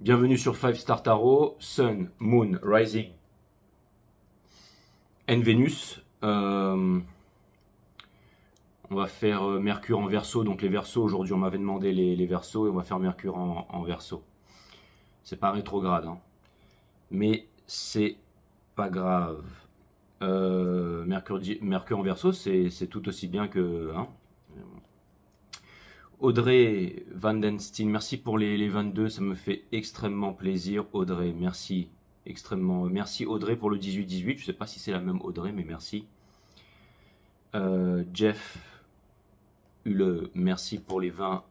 Bienvenue sur 5 Star Tarot, Sun, Moon, Rising and Vénus. On va faire Mercure en Verseau. Donc les Verseaux, aujourd'hui on m'avait demandé les Verseaux et on va faire Mercure en Verseau. C'est pas rétrograde, hein. Mais c'est pas grave. Mercure en Verseau, c'est tout aussi bien que... Hein. Audrey Vandenstein, merci pour les 22, ça me fait extrêmement plaisir. Audrey, merci extrêmement. Merci Audrey pour le 18-18, je sais pas si c'est la même Audrey, mais merci. Jeff Hule, merci pour les 20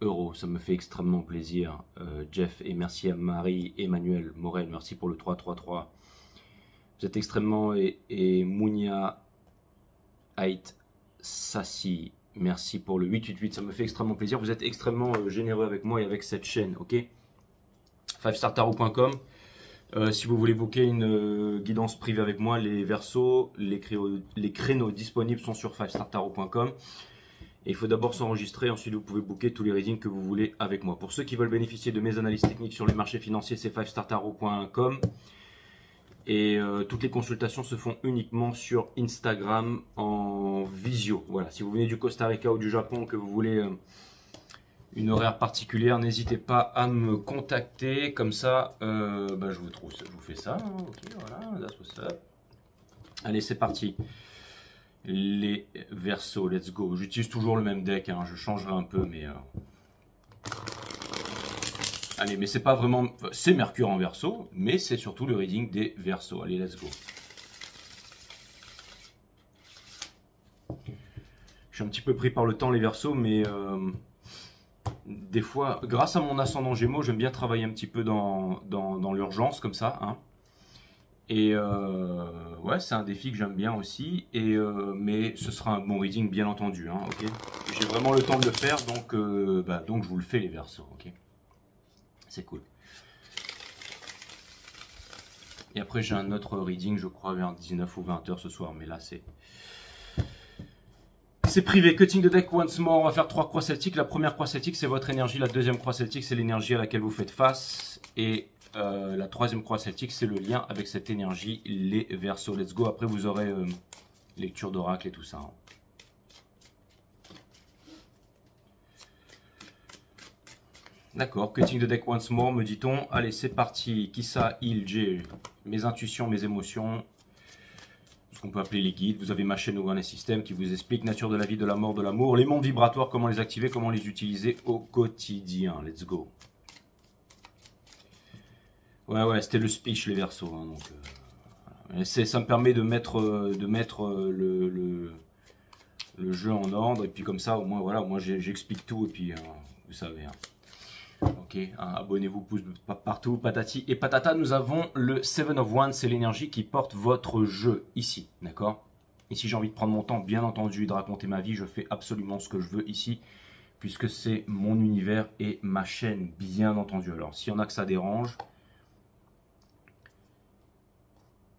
euros, ça me fait extrêmement plaisir. Jeff, et merci à Marie-Emmanuel Morel, merci pour le 333. Vous êtes extrêmement... Et Mounia Ait Sassi, merci pour le 888, ça me fait extrêmement plaisir. Vous êtes extrêmement généreux avec moi et avec cette chaîne, ok. 5startarot.com. Si vous voulez booker une guidance privée avec moi, les Verseaux, les créneaux disponibles sont sur 5startarot.com. Et il faut d'abord s'enregistrer, ensuite vous pouvez booker tous les readings que vous voulez avec moi. Pour ceux qui veulent bénéficier de mes analyses techniques sur les marchés financiers, c'est 5startarot.com. Et toutes les consultations se font uniquement sur Instagram en visio. Voilà, si vous venez du Costa Rica ou du Japon, que vous voulez une horaire particulière, n'hésitez pas à me contacter. Comme ça, je vous trouve, je vous fais ça. Hein, ok, voilà, that's what's up. Allez, c'est parti. Les Verseaux, let's go. J'utilise toujours le même deck, hein, je changerai un peu, mais... Allez, mais c'est pas vraiment... C'est Mercure en Verseau, mais c'est surtout le reading des Verseaux. Allez, let's go. Je suis un petit peu pris par le temps, les Verseaux, mais... des fois, grâce à mon ascendant Gémeaux, j'aime bien travailler un petit peu dans l'urgence, comme ça. Hein. Et ouais, c'est un défi que j'aime bien aussi. Et, mais ce sera un bon reading, bien entendu. Hein, okay. J'ai vraiment le temps de le faire, donc je vous le fais, les Verseaux. Okay. C'est cool. Et après, j'ai un autre reading, je crois, vers 19 ou 20 heures ce soir. Mais là, c'est privé. Cutting the deck once more. On va faire 3 croix celtiques. La première croix celtique, c'est votre énergie. La deuxième croix celtique, c'est l'énergie à laquelle vous faites face. Et la troisième croix celtique, c'est le lien avec cette énergie, les Verseaux. Let's go. Après, vous aurez lecture d'oracle et tout ça. Hein. D'accord, cutting the deck once more, me dit-on. Allez, c'est parti. Qui ça, il, j'ai mes intuitions, mes émotions, ce qu'on peut appeler les guides. Vous avez ma chaîne Awareness System qui vous explique nature de la vie, de la mort, de l'amour, les mondes vibratoires, comment les activer, comment les utiliser au quotidien. Let's go. Ouais, c'était le speech, les Verseaux. Hein, donc, ça me permet de mettre le jeu en ordre. Et puis comme ça, au moins, voilà, moi j'explique tout. Et puis, vous savez... Hein. Ok, hein, abonnez-vous, pouce partout, patati et patata. Nous avons le Seven of Wands, c'est l'énergie qui porte votre jeu ici, d'accord. Ici, j'ai envie de prendre mon temps, bien entendu, de raconter ma vie. Je fais absolument ce que je veux ici, puisque c'est mon univers et ma chaîne, bien entendu. Alors, s'il y en a que ça dérange,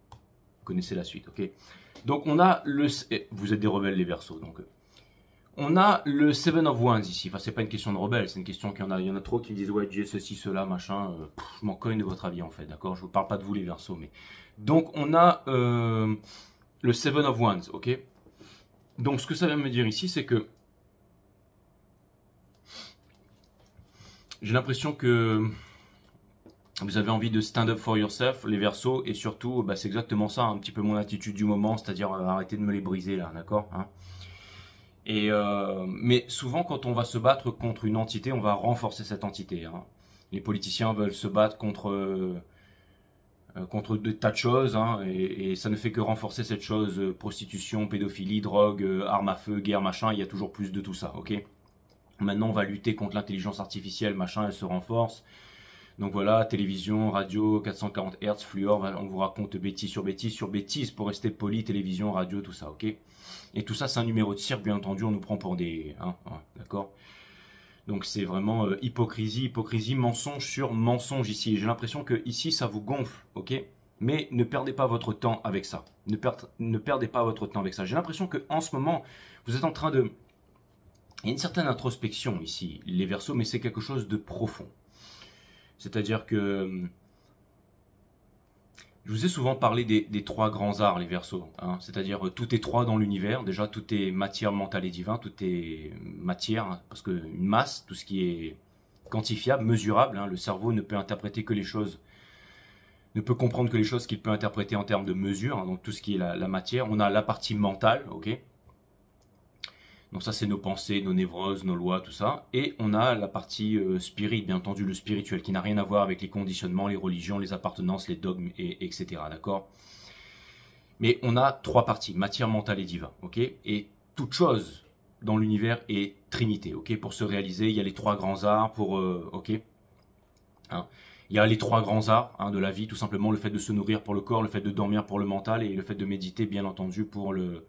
vous connaissez la suite, ok. Donc, on a le... Vous êtes des rebelles, les Verseaux, donc... On a le Seven of Wands ici. Enfin, c'est pas une question de rebelle, c'est une question qu'il y en a trop qui me disent ouais, j'ai ceci, cela, machin. Je m'en cogne de votre avis en fait, d'accord. Je vous parle pas de vous les Verseaux, mais donc on a le Seven of Wands, ok. Donc ce que ça vient me dire ici, c'est que j'ai l'impression que vous avez envie de stand up for yourself, les Verseaux, et surtout, c'est exactement ça, un petit peu mon attitude du moment, c'est-à-dire arrêtez de me les briser là, d'accord, hein. Et mais souvent, quand on va se battre contre une entité, on va renforcer cette entité. Hein. Les politiciens veulent se battre contre des tas de choses, hein, et ça ne fait que renforcer cette chose. Prostitution, pédophilie, drogue, armes à feu, guerre, machin, il y a toujours plus de tout ça, ok. Maintenant, on va lutter contre l'intelligence artificielle, machin, elle se renforce. Donc voilà, télévision, radio, 440 Hz, fluor, on vous raconte bêtise sur bêtise sur bêtise pour rester poli, télévision, radio, tout ça, ok. Et tout ça, c'est un numéro de cirque, bien entendu, on nous prend pour des... Hein, d'accord. Donc c'est vraiment hypocrisie, mensonge sur mensonge ici. J'ai l'impression que ici, ça vous gonfle, ok. Mais ne perdez pas votre temps avec ça. Ne perdez pas votre temps avec ça. J'ai l'impression qu'en ce moment, vous êtes en train de... Il y a une certaine introspection ici, les Verseaux, mais c'est quelque chose de profond. C'est-à-dire que je vous ai souvent parlé des trois grands arts, les Verseaux. Hein. C'est-à-dire tout est trois dans l'univers. Déjà, tout est matière, mentale et divin. Tout est matière, hein, parce qu'une masse, tout ce qui est quantifiable, mesurable, hein, le cerveau ne peut interpréter que les choses, ne peut comprendre que les choses qu'il peut interpréter en termes de mesure. Hein, donc tout ce qui est la matière. On a la partie mentale, ok. Donc ça, c'est nos pensées, nos névroses, nos lois, tout ça. Et on a la partie spirit, bien entendu, le spirituel, qui n'a rien à voir avec les conditionnements, les religions, les appartenances, les dogmes, etc. D'accord? Mais on a trois parties, matière, mentale et divin. Ok? Et toute chose dans l'univers est trinité. Ok? Pour se réaliser, il y a les trois grands arts. Ok? Hein? Il y a les trois grands arts, hein, de la vie, tout simplement le fait de se nourrir pour le corps, le fait de dormir pour le mental et le fait de méditer, bien entendu, pour le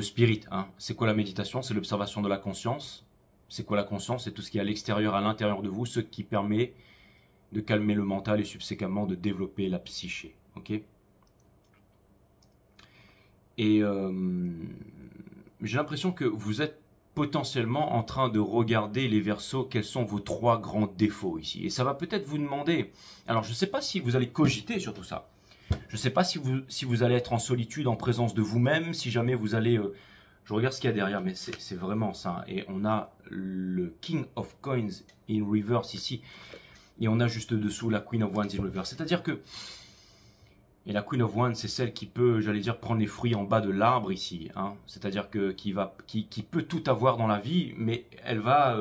spirit. Hein. C'est quoi la méditation? C'est l'observation de la conscience. C'est quoi la conscience? C'est tout ce qui est à l'extérieur, à l'intérieur de vous, ce qui permet de calmer le mental et subséquemment de développer la psyché. Ok? Et j'ai l'impression que vous êtes potentiellement en train de regarder les Verseaux, quels sont vos trois grands défauts ici. Et ça va peut-être vous demander, alors je ne sais pas si vous allez cogiter sur tout ça. Je ne sais pas si vous allez être en solitude, en présence de vous-même, si jamais vous allez... je regarde ce qu'il y a derrière, mais c'est vraiment ça. Et on a le King of Coins in reverse ici. Et on a juste dessous la Queen of Wands in reverse. C'est-à-dire que... Et la Queen of Wands, c'est celle qui peut, j'allais dire, prendre les fruits en bas de l'arbre ici. Hein. C'est-à-dire que qui peut tout avoir dans la vie, mais elle va...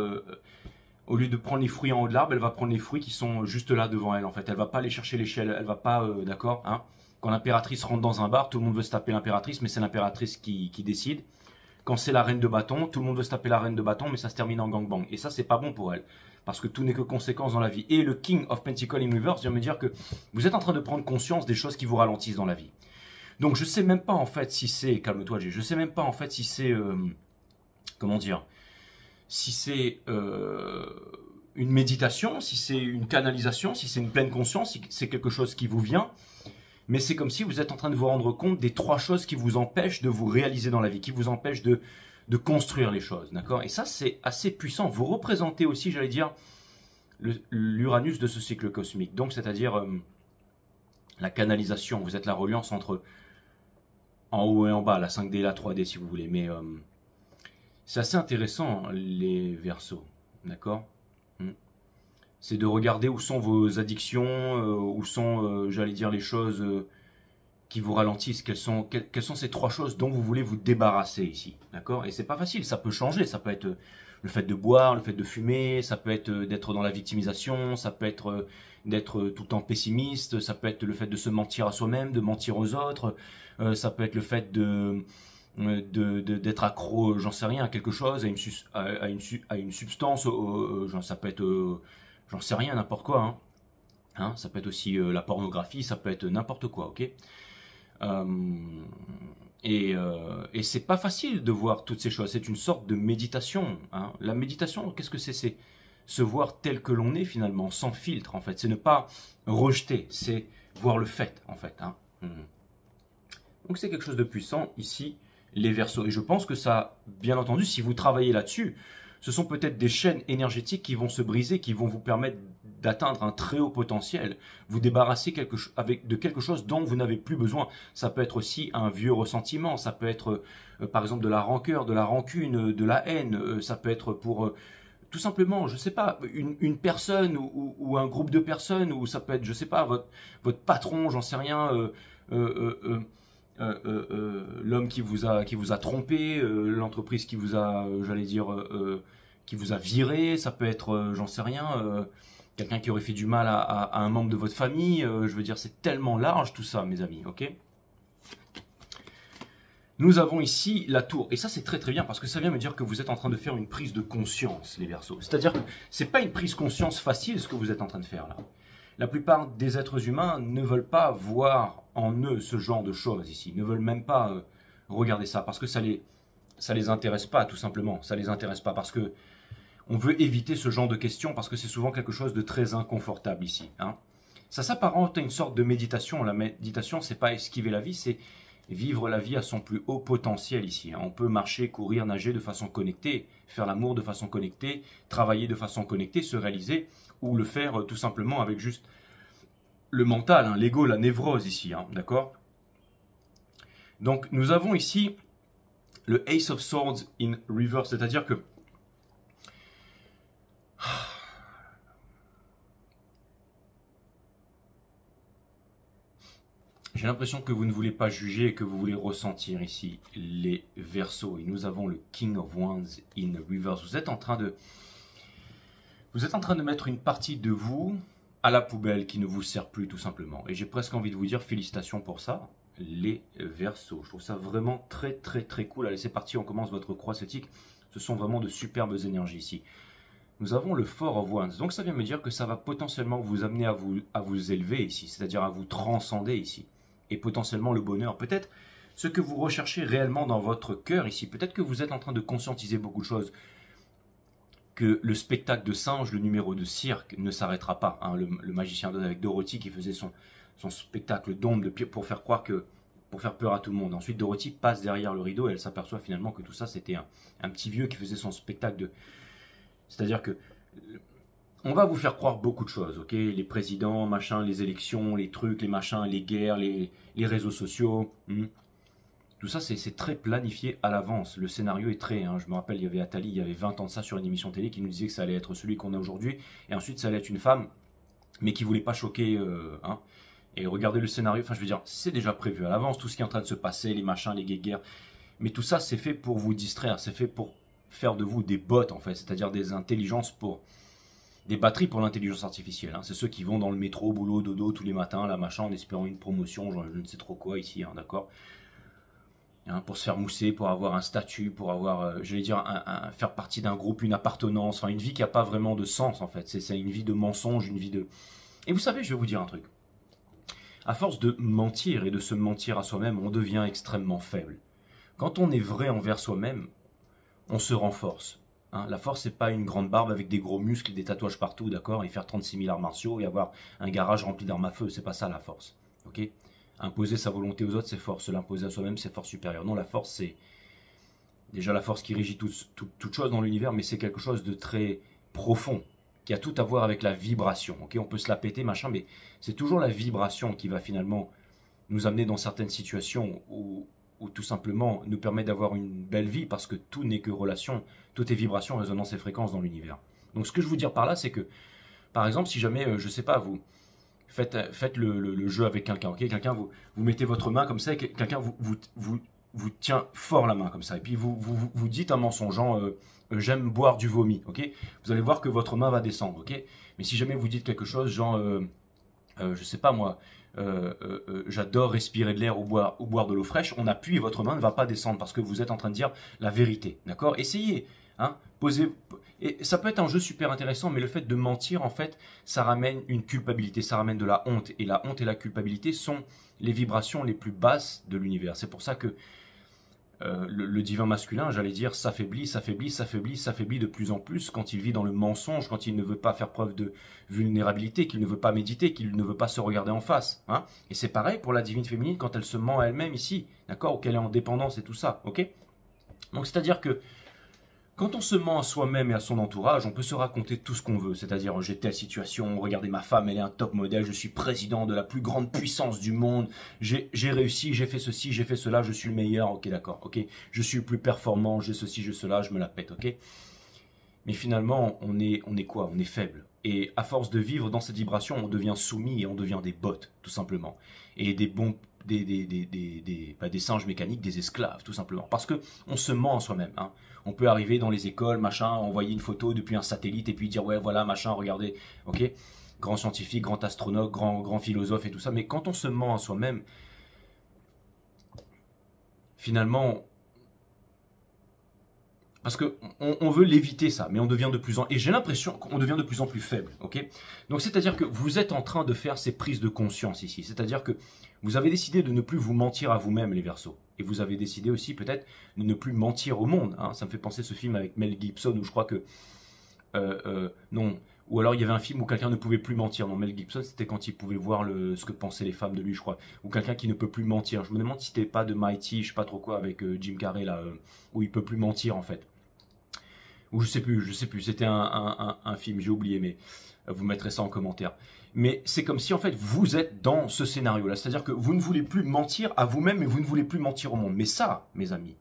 au lieu de prendre les fruits en haut de l'arbre, elle va prendre les fruits qui sont juste là devant elle, en fait. Elle va pas aller chercher l'échelle, elle va pas, d'accord, hein. Quand l'impératrice rentre dans un bar, tout le monde veut se taper l'impératrice, mais c'est l'impératrice qui décide. Quand c'est la reine de bâton, tout le monde veut se taper la reine de bâton, mais ça se termine en gangbang. Et ça, c'est pas bon pour elle. Parce que tout n'est que conséquence dans la vie. Et le King of Pentacles in Reverse vient me dire que vous êtes en train de prendre conscience des choses qui vous ralentissent dans la vie. Donc je sais même pas, en fait, si c'est... Calme-toi, Jay. Je sais même pas, en fait, si c'est... comment dire, si c'est une méditation, si c'est une canalisation, si c'est une pleine conscience, si c'est quelque chose qui vous vient. Mais c'est comme si vous êtes en train de vous rendre compte des trois choses qui vous empêchent de vous réaliser dans la vie, qui vous empêchent de construire les choses. D'accord? Et ça, c'est assez puissant. Vous représentez aussi, j'allais dire, l'Uranus de ce cycle cosmique. Donc, c'est-à-dire la canalisation. Vous êtes la reliance entre en haut et en bas, la 5D et la 3D, si vous voulez. Mais... c'est assez intéressant, les Verseaux, d'accord? C'est de regarder où sont vos addictions, où sont, j'allais dire, les choses qui vous ralentissent. Quelles sont ces trois choses dont vous voulez vous débarrasser ici, d'accord? Et c'est pas facile, ça peut changer. Ça peut être le fait de boire, le fait de fumer, ça peut être d'être dans la victimisation, ça peut être d'être tout le temps pessimiste, ça peut être le fait de se mentir à soi-même, de mentir aux autres, ça peut être le fait d'être accro, j'en sais rien, à quelque chose, à une substance, ça peut être, j'en sais rien, n'importe quoi, hein. Hein, ça peut être aussi la pornographie, ça peut être n'importe quoi, ok? Et c'est pas facile de voir toutes ces choses, c'est une sorte de méditation, hein. La méditation, qu'est-ce que c'est? C'est se voir tel que l'on est finalement, sans filtre en fait, c'est ne pas rejeter, c'est voir le fait en fait, hein. Donc c'est quelque chose de puissant ici, les Verseaux. Et je pense que ça, bien entendu, si vous travaillez là-dessus, ce sont peut-être des chaînes énergétiques qui vont se briser, qui vont vous permettre d'atteindre un très haut potentiel, vous débarrasser de quelque chose dont vous n'avez plus besoin. Ça peut être aussi un vieux ressentiment, ça peut être par exemple de la rancœur, de la rancune, de la haine, ça peut être pour tout simplement, je sais pas, une personne ou un groupe de personnes, ou ça peut être, je sais pas, votre patron, j'en sais rien, l'homme qui vous a trompé, l'entreprise qui vous a, j'allais dire, qui vous a viré, ça peut être, j'en sais rien, quelqu'un qui aurait fait du mal à un membre de votre famille, je veux dire, c'est tellement large tout ça, mes amis, ok? Nous avons ici la tour, et ça c'est très très bien, parce que ça vient me dire que vous êtes en train de faire une prise de conscience, les Verseaux. C'est-à-dire que c'est pas une prise de conscience facile ce que vous êtes en train de faire là. La plupart des êtres humains ne veulent pas voir en eux ce genre de choses ici, ne veulent même pas regarder ça, parce que ça les intéresse pas, tout simplement. Ça les intéresse pas, parce que on veut éviter ce genre de questions, parce que c'est souvent quelque chose de très inconfortable ici, hein. Ça s'apparente à une sorte de méditation. La méditation, c'est pas esquiver la vie, c'est vivre la vie à son plus haut potentiel ici. On peut marcher, courir, nager de façon connectée, faire l'amour de façon connectée, travailler de façon connectée, se réaliser, ou le faire tout simplement avec juste le mental, l'ego, la névrose ici, d'accord? Donc nous avons ici le Ace of Swords in reverse, c'est-à-dire que j'ai l'impression que vous ne voulez pas juger et que vous voulez ressentir ici les Verseaux. Et nous avons le King of Wands in reverse. Vous êtes en train de mettre une partie de vous à la poubelle qui ne vous sert plus tout simplement. Et j'ai presque envie de vous dire félicitations pour ça, les Verseaux. Je trouve ça vraiment très très très cool. Allez, c'est parti, on commence votre croix celtique. Ce sont vraiment de superbes énergies ici. Nous avons le Four of Wands. Donc ça vient me dire que ça va potentiellement vous amener à vous élever ici, c'est-à-dire à vous transcender ici. Et potentiellement le bonheur. Peut-être ce que vous recherchez réellement dans votre cœur ici. Peut-être que vous êtes en train de conscientiser beaucoup de choses. Que le spectacle de singe, le numéro de cirque ne s'arrêtera pas. Le magicien d'Oz avec Dorothy qui faisait son spectacle d'ombre pour faire croire que, pour faire peur à tout le monde. Ensuite Dorothy passe derrière le rideau et elle s'aperçoit finalement que tout ça c'était un petit vieux qui faisait son spectacle de... C'est-à-dire que on va vous faire croire beaucoup de choses, ok? Les présidents, machin, les élections, les trucs, les machins, les guerres, les réseaux sociaux. Tout ça, c'est très planifié à l'avance. Le scénario est très... je me rappelle, il y avait Atali, il y avait 20 ans de ça sur une émission télé qui nous disait que ça allait être celui qu'on a aujourd'hui. Et ensuite, ça allait être une femme, mais qui voulait pas choquer... Et regardez le scénario, enfin je veux dire, c'est déjà prévu à l'avance, tout ce qui est en train de se passer, les machins, les guerres. Mais tout ça, c'est fait pour vous distraire, c'est fait pour faire de vous des bots, en fait. C'est-à-dire des intelligences pour... Des batteries pour l'intelligence artificielle. C'est ceux qui vont dans le métro, boulot, dodo, tous les matins, là, machin, en espérant une promotion, genre, je ne sais trop quoi ici, d'accord, pour se faire mousser, pour avoir un statut, pour avoir, j'allais dire, faire partie d'un groupe, une appartenance, enfin, une vie qui n'a pas vraiment de sens, en fait. C'est une vie de mensonge, une vie de... Et vous savez, je vais vous dire un truc. À force de mentir et de se mentir à soi-même, on devient extrêmement faible. Quand on est vrai envers soi-même, on se renforce. La force, c'est pas une grande barbe avec des gros muscles, des tatouages partout, d'accord, et faire 36 000 arts martiaux et avoir un garage rempli d'armes à feu, c'est pas ça la force, ok? Imposer sa volonté aux autres, c'est force, l'imposer à soi-même, c'est force supérieure. Non, la force, c'est déjà la force qui régit toute chose dans l'univers, mais c'est quelque chose de très profond, qui a tout à voir avec la vibration, ok? On peut se la péter, machin, mais c'est toujours la vibration qui va finalement nous amener dans certaines situations où tout simplement nous permet d'avoir une belle vie, parce que tout n'est que relation, tout est vibration, résonance et fréquence dans l'univers. Donc ce que je veux dire par là, c'est que, par exemple, si jamais, je sais pas, vous faites le jeu avec quelqu'un, ok, quelqu'un, vous mettez votre main comme ça, et quelqu'un vous tient fort la main comme ça, et puis vous dites un mensonge, genre, j'aime boire du vomi, ok, vous allez voir que votre main va descendre, ok, mais si jamais vous dites quelque chose, genre, je sais pas moi, j'adore respirer de l'air ou boire de l'eau fraîche, on appuie et votre main ne va pas descendre parce que vous êtes en train de dire la vérité, d'accord? Essayez, posez, et ça peut être un jeu super intéressant, mais le fait de mentir, en fait, ça ramène une culpabilité, ça ramène de la honte, et la honte et la culpabilité sont les vibrations les plus basses de l'univers. C'est pour ça que le divin masculin, j'allais dire, s'affaiblit, s'affaiblit, s'affaiblit, s'affaiblit de plus en plus quand il vit dans le mensonge, quand il ne veut pas faire preuve de vulnérabilité, qu'il ne veut pas méditer, qu'il ne veut pas se regarder en face. Et c'est pareil pour la divine féminine quand elle se ment à elle-même ici, d'accord, ou qu'elle est en dépendance et tout ça, ok? Donc c'est-à-dire que quand on se ment à soi-même et à son entourage, on peut se raconter tout ce qu'on veut. C'est-à-dire, j'ai telle situation, regardez ma femme, elle est un top modèle, je suis président de la plus grande puissance du monde, j'ai réussi, j'ai fait ceci, j'ai fait cela, je suis le meilleur, ok d'accord, ok. Je suis le plus performant, j'ai ceci, j'ai cela, je me la pète, ok. Mais finalement, on est quoi? On est faible. Et à force de vivre dans cette vibration, on devient soumis et on devient des bots, tout simplement. Et des singes mécaniques, des esclaves, tout simplement. Parce que on se ment en soi-même. On peut arriver dans les écoles, machin, envoyer une photo depuis un satellite et puis dire ouais voilà machin, regardez, ok, grand scientifique, grand astronaute, grand philosophe et tout ça. Mais quand on se ment en soi-même, finalement, parce que on veut l'éviter ça, mais on devient de plus en... Et j'ai l'impression qu'on devient de plus en plus faible, ok? Donc c'est-à-dire que vous êtes en train de faire ces prises de conscience ici. C'est-à-dire que vous avez décidé de ne plus vous mentir à vous-même, les Verseaux. Et vous avez décidé aussi peut-être de ne plus mentir au monde. Ça me fait penser ce film avec Mel Gibson où je crois que... non, Ou alors il y avait un film où quelqu'un ne pouvait plus mentir. Non, Mel Gibson, c'était quand il pouvait voir ce que pensaient les femmes de lui, je crois. Ou quelqu'un qui ne peut plus mentir. Je me demande si c'était pas de Mighty, je sais pas trop quoi, avec Jim Carrey là, où il peut plus mentir en fait. Ou je sais plus. C'était un film, j'ai oublié, mais vous mettrez ça en commentaire. Mais c'est comme si en fait vous êtes dans ce scénario-là. C'est-à-dire que vous ne voulez plus mentir à vous-même et vous ne voulez plus mentir au monde. Mais ça, mes amis,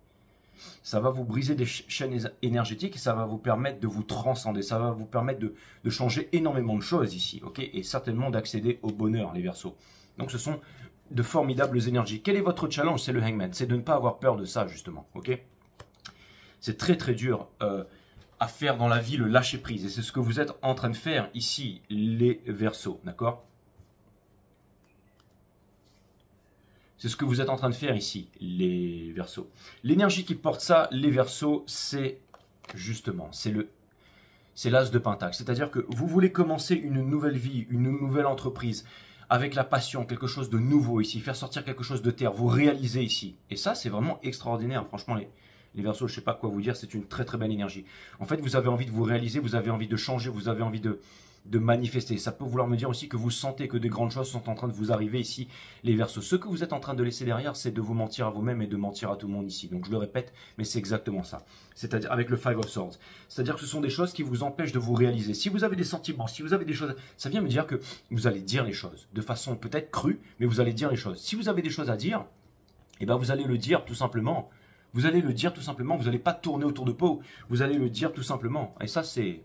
ça va vous briser des chaînes énergétiques et ça va vous permettre de vous transcender. Ça va vous permettre de changer énormément de choses ici, ok? Et certainement d'accéder au bonheur, les Verseaux. Donc ce sont de formidables énergies. Quel est votre challenge? C'est le Hangman. C'est de ne pas avoir peur de ça, justement, ok? C'est très très dur à faire dans la vie, le lâcher prise. Et c'est ce que vous êtes en train de faire ici, les Verseaux, d'accord? C'est ce que vous êtes en train de faire ici, les Verseaux. L'énergie qui porte ça, les Verseaux, c'est justement, c'est l'as de Pentacle. C'est-à-dire que vous voulez commencer une nouvelle vie, une nouvelle entreprise, avec la passion, quelque chose de nouveau ici, faire sortir quelque chose de terre, vous réaliser ici. Et ça, c'est vraiment extraordinaire. Franchement, les Verseaux, je ne sais pas quoi vous dire, c'est une très très belle énergie. En fait, vous avez envie de vous réaliser, vous avez envie de changer, vous avez envie de manifester. Ça peut vouloir me dire aussi que vous sentez que des grandes choses sont en train de vous arriver ici, les Verseaux. Ce que vous êtes en train de laisser derrière, c'est de vous mentir à vous-même et de mentir à tout le monde ici. Donc je le répète, mais c'est exactement ça. C'est-à-dire avec le Five of Swords. C'est-à-dire que ce sont des choses qui vous empêchent de vous réaliser. Si vous avez des sentiments, si vous avez des choses, ça vient me dire que vous allez dire les choses de façon peut-être crue, mais vous allez dire les choses. Si vous avez des choses à dire, eh ben vous allez le dire tout simplement. Vous allez le dire tout simplement. Vous n'allez pas tourner autour de peau. Vous allez le dire tout simplement. Et ça, c'est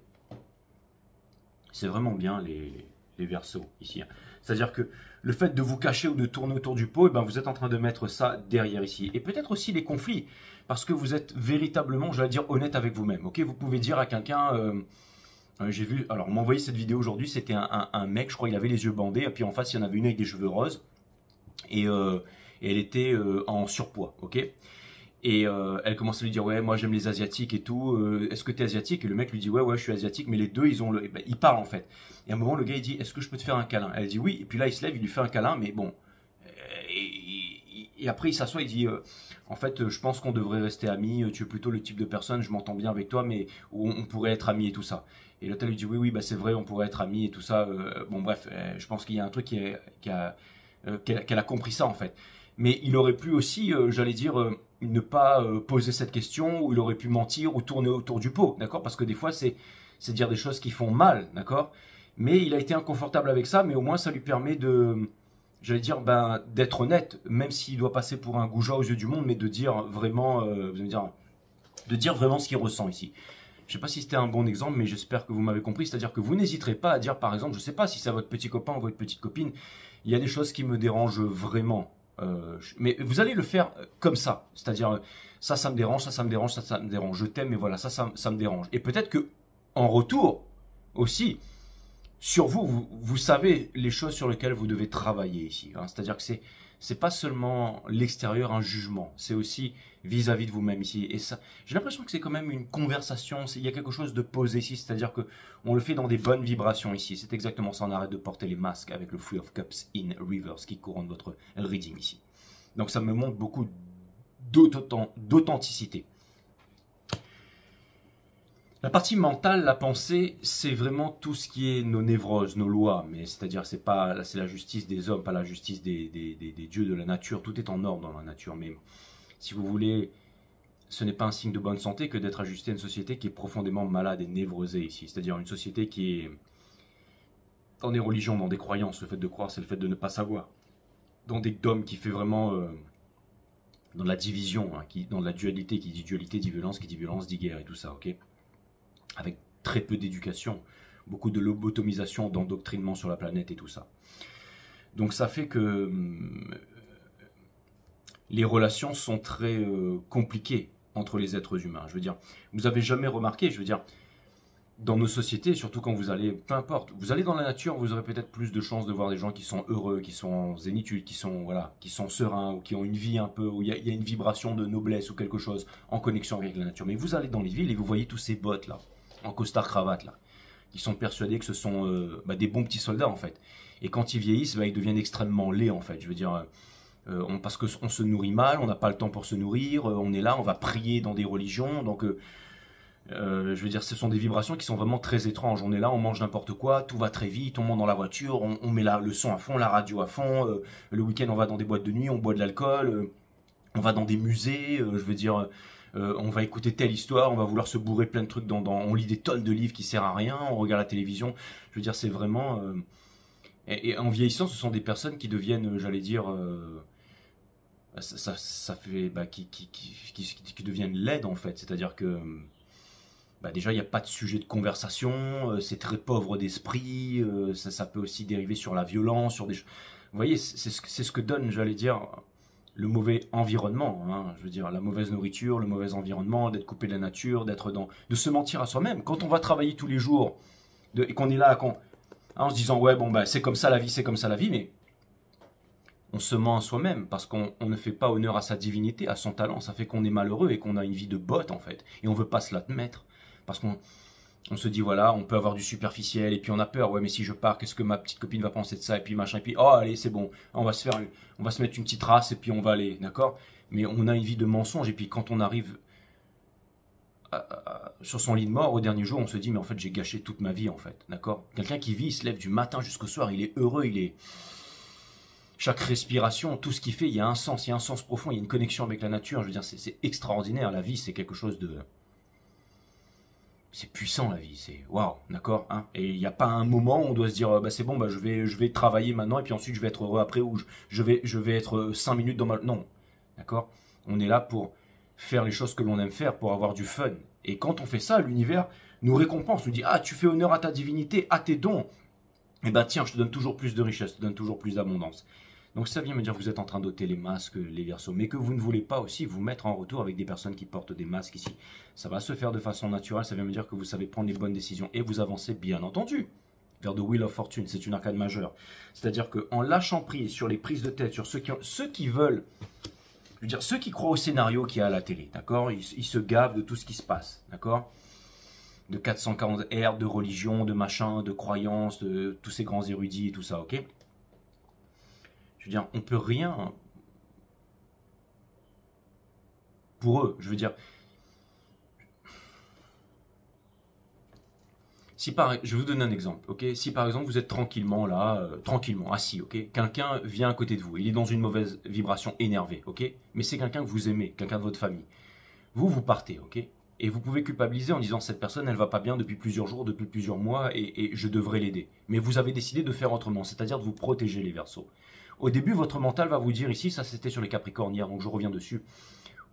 vraiment bien les Verseaux ici. C'est-à-dire que le fait de vous cacher ou de tourner autour du pot, eh ben vous êtes en train de mettre ça derrière ici. Et peut-être aussi les conflits, parce que vous êtes véritablement, je vais dire, honnête avec vous-même. Ok, vous pouvez dire à quelqu'un, j'ai vu, alors on m'a envoyé cette vidéo aujourd'hui, c'était un mec, je crois, il avait les yeux bandés, et puis en face, il y en avait une avec des cheveux roses, et elle était en surpoids, ok. Et elle commence à lui dire, ouais, moi j'aime les Asiatiques et tout, est-ce que tu es Asiatique? Et le mec lui dit, ouais, je suis Asiatique, mais les deux, ils parlent en fait. Et à un moment, le gars, il dit, est-ce que je peux te faire un câlin? Elle dit oui, et puis là, il se lève, il lui fait un câlin, mais bon. Et après, il s'assoit, il dit, en fait, je pense qu'on devrait rester amis, tu es plutôt le type de personne, je m'entends bien avec toi, mais on pourrait être amis et tout ça. Et l'autre, elle lui dit, oui, bah c'est vrai, on pourrait être amis et tout ça. Bon, bref, je pense qu'il y a un truc qu'elle a compris ça en fait. Mais il aurait pu aussi, j'allais dire, ne pas poser cette question, ou il aurait pu mentir ou tourner autour du pot, d'accord? Parce que des fois, c'est dire des choses qui font mal, d'accord? Mais il a été inconfortable avec ça, mais au moins ça lui permet de, j'allais dire, d'être honnête, même s'il doit passer pour un goujat aux yeux du monde, mais de dire vraiment, vous allez dire, de dire vraiment ce qu'il ressent ici. Je ne sais pas si c'était un bon exemple, mais j'espère que vous m'avez compris. C'est-à-dire que vous n'hésiterez pas à dire, par exemple, je ne sais pas si c'est à votre petit copain ou votre petite copine, il y a des choses qui me dérangent vraiment. Mais vous allez le faire comme ça. C'est-à-dire, ça me dérange, ça me dérange, ça me dérange. Je t'aime, mais voilà, ça me dérange. Et peut-être que en retour aussi, sur vous savez les choses sur lesquelles vous devez travailler ici. Hein. C'est-à-dire que c'est pas seulement l'extérieur, un jugement, c'est aussi vis-à-vis de vous-même ici. Et ça, j'ai l'impression que c'est quand même une conversation, il y a quelque chose de posé ici, c'est-à-dire que on le fait dans des bonnes vibrations ici. C'est exactement ça, on arrête de porter les masques avec le Three of Cups in reverse qui couronne votre reading ici. Donc ça me montre beaucoup d'authenticité. La partie mentale, la pensée, c'est vraiment tout ce qui est nos névroses, nos lois. Mais c'est-à-dire, c'est la justice des hommes, pas la justice des dieux de la nature. Tout est en ordre dans la nature. Mais si vous voulez, ce n'est pas un signe de bonne santé que d'être ajusté à une société qui est profondément malade et névrosée ici. C'est-à-dire une société qui est dans des religions, dans des croyances. Le fait de croire, c'est le fait de ne pas savoir. Dans des dogmes qui fait vraiment dans la division, hein, dans la dualité, qui dit dualité, dit violence, qui dit violence, dit guerre et tout ça, ok? Avec très peu d'éducation, beaucoup de lobotomisation, d'endoctrinement sur la planète et tout ça. Donc ça fait que les relations sont très compliquées entre les êtres humains. Je veux dire, vous avez jamais remarqué, je veux dire, dans nos sociétés, surtout quand vous allez, peu importe, vous allez dans la nature, vous aurez peut-être plus de chances de voir des gens qui sont heureux, qui sont en zénitude, qui sont sereins, ou qui ont une vie un peu, où il y a une vibration de noblesse ou quelque chose en connexion avec la nature. Mais vous allez dans les villes et vous voyez tous ces bottes là, en costard-cravate là, qui sont persuadés que ce sont des bons petits soldats en fait. Et quand ils vieillissent, ils deviennent extrêmement laids en fait. Je veux dire, parce qu'on se nourrit mal, on n'a pas le temps pour se nourrir, on est là, on va prier dans des religions, donc Je veux dire, ce sont des vibrations qui sont vraiment très étranges. On est là, on mange n'importe quoi, tout va très vite, on monte dans la voiture, on met le son à fond, la radio à fond. Le week-end, on va dans des boîtes de nuit, on boit de l'alcool, on va dans des musées. Je veux dire, on va écouter telle histoire, on va vouloir se bourrer plein de trucs. On lit des tonnes de livres qui servent à rien, on regarde la télévision. Je veux dire, c'est vraiment... et en vieillissant, ce sont des personnes qui deviennent, j'allais dire... ça fait... qui deviennent laides, en fait. C'est-à-dire que... déjà, il n'y a pas de sujet de conversation, c'est très pauvre d'esprit, ça peut aussi dériver sur la violence, sur des... Vous voyez, c'est ce que donne, j'allais dire, le mauvais environnement. Hein. Je veux dire, la mauvaise nourriture, le mauvais environnement, d'être coupé de la nature, de se mentir à soi-même. Quand on va travailler tous les jours, et qu'on est là, en se disant, ouais, bon, c'est comme ça la vie, c'est comme ça la vie, mais on se ment à soi-même parce qu'on ne fait pas honneur à sa divinité, à son talent. Ça fait qu'on est malheureux et qu'on a une vie de botte, en fait. Et on ne veut pas se l'admettre. Parce qu'on se dit, voilà, on peut avoir du superficiel, et puis on a peur, ouais, mais si je pars, qu'est-ce que ma petite copine va penser de ça, et puis machin, et puis, oh, allez, c'est bon, on va se mettre une petite race, et puis on va aller, d'accord? Mais on a une vie de mensonge, et puis quand on arrive sur son lit de mort, au dernier jour, on se dit, mais en fait, j'ai gâché toute ma vie, en fait, d'accord? Quelqu'un qui vit, il se lève du matin jusqu'au soir, il est heureux, chaque respiration, tout ce qu'il fait, il y a un sens profond, il y a une connexion avec la nature, je veux dire, c'est extraordinaire, la vie, c'est quelque chose de... C'est puissant la vie, c'est waouh, d'accord, hein. Et il n'y a pas un moment où on doit se dire c'est bon, je vais travailler maintenant et puis ensuite je vais être heureux après, ou je vais être 5 minutes dans ma... Non, d'accord. On est là pour faire les choses que l'on aime faire, pour avoir du fun. Et quand on fait ça, l'univers nous récompense, nous dit tu fais honneur à ta divinité, à tes dons. Et tiens, je te donne toujours plus de richesse, je te donne toujours plus d'abondance. Donc ça vient me dire que vous êtes en train d'ôter les masques, les Verseaux, mais que vous ne voulez pas aussi vous mettre en retour avec des personnes qui portent des masques ici. Ça va se faire de façon naturelle, ça vient me dire que vous savez prendre les bonnes décisions et vous avancez bien entendu vers The Wheel of Fortune, c'est une arcade majeure. C'est-à-dire qu'en lâchant prise sur les prises de tête, sur ceux qui veulent, je veux dire, ceux qui croient au scénario qu'il y a à la télé, d'accord, ils se gavent de tout ce qui se passe, d'accord, de 440 R, de religion, de machin, de croyances, de tous ces grands érudits et tout ça, ok. Je veux dire, on peut rien pour eux. Je veux dire, je vais vous donner un exemple, ok. Si par exemple vous êtes tranquillement là, tranquillement assis, ok. Quelqu'un vient à côté de vous, il est dans une mauvaise vibration, énervé, ok. Mais c'est quelqu'un que vous aimez, quelqu'un de votre famille. Vous partez, ok. Et vous pouvez culpabiliser en disant cette personne, elle va pas bien depuis plusieurs jours, depuis plusieurs mois, et je devrais l'aider. Mais vous avez décidé de faire autrement, c'est-à-dire de vous protéger les Verseaux. Au début, votre mental va vous dire ici, ça c'était sur les Capricornes hier, donc je reviens dessus.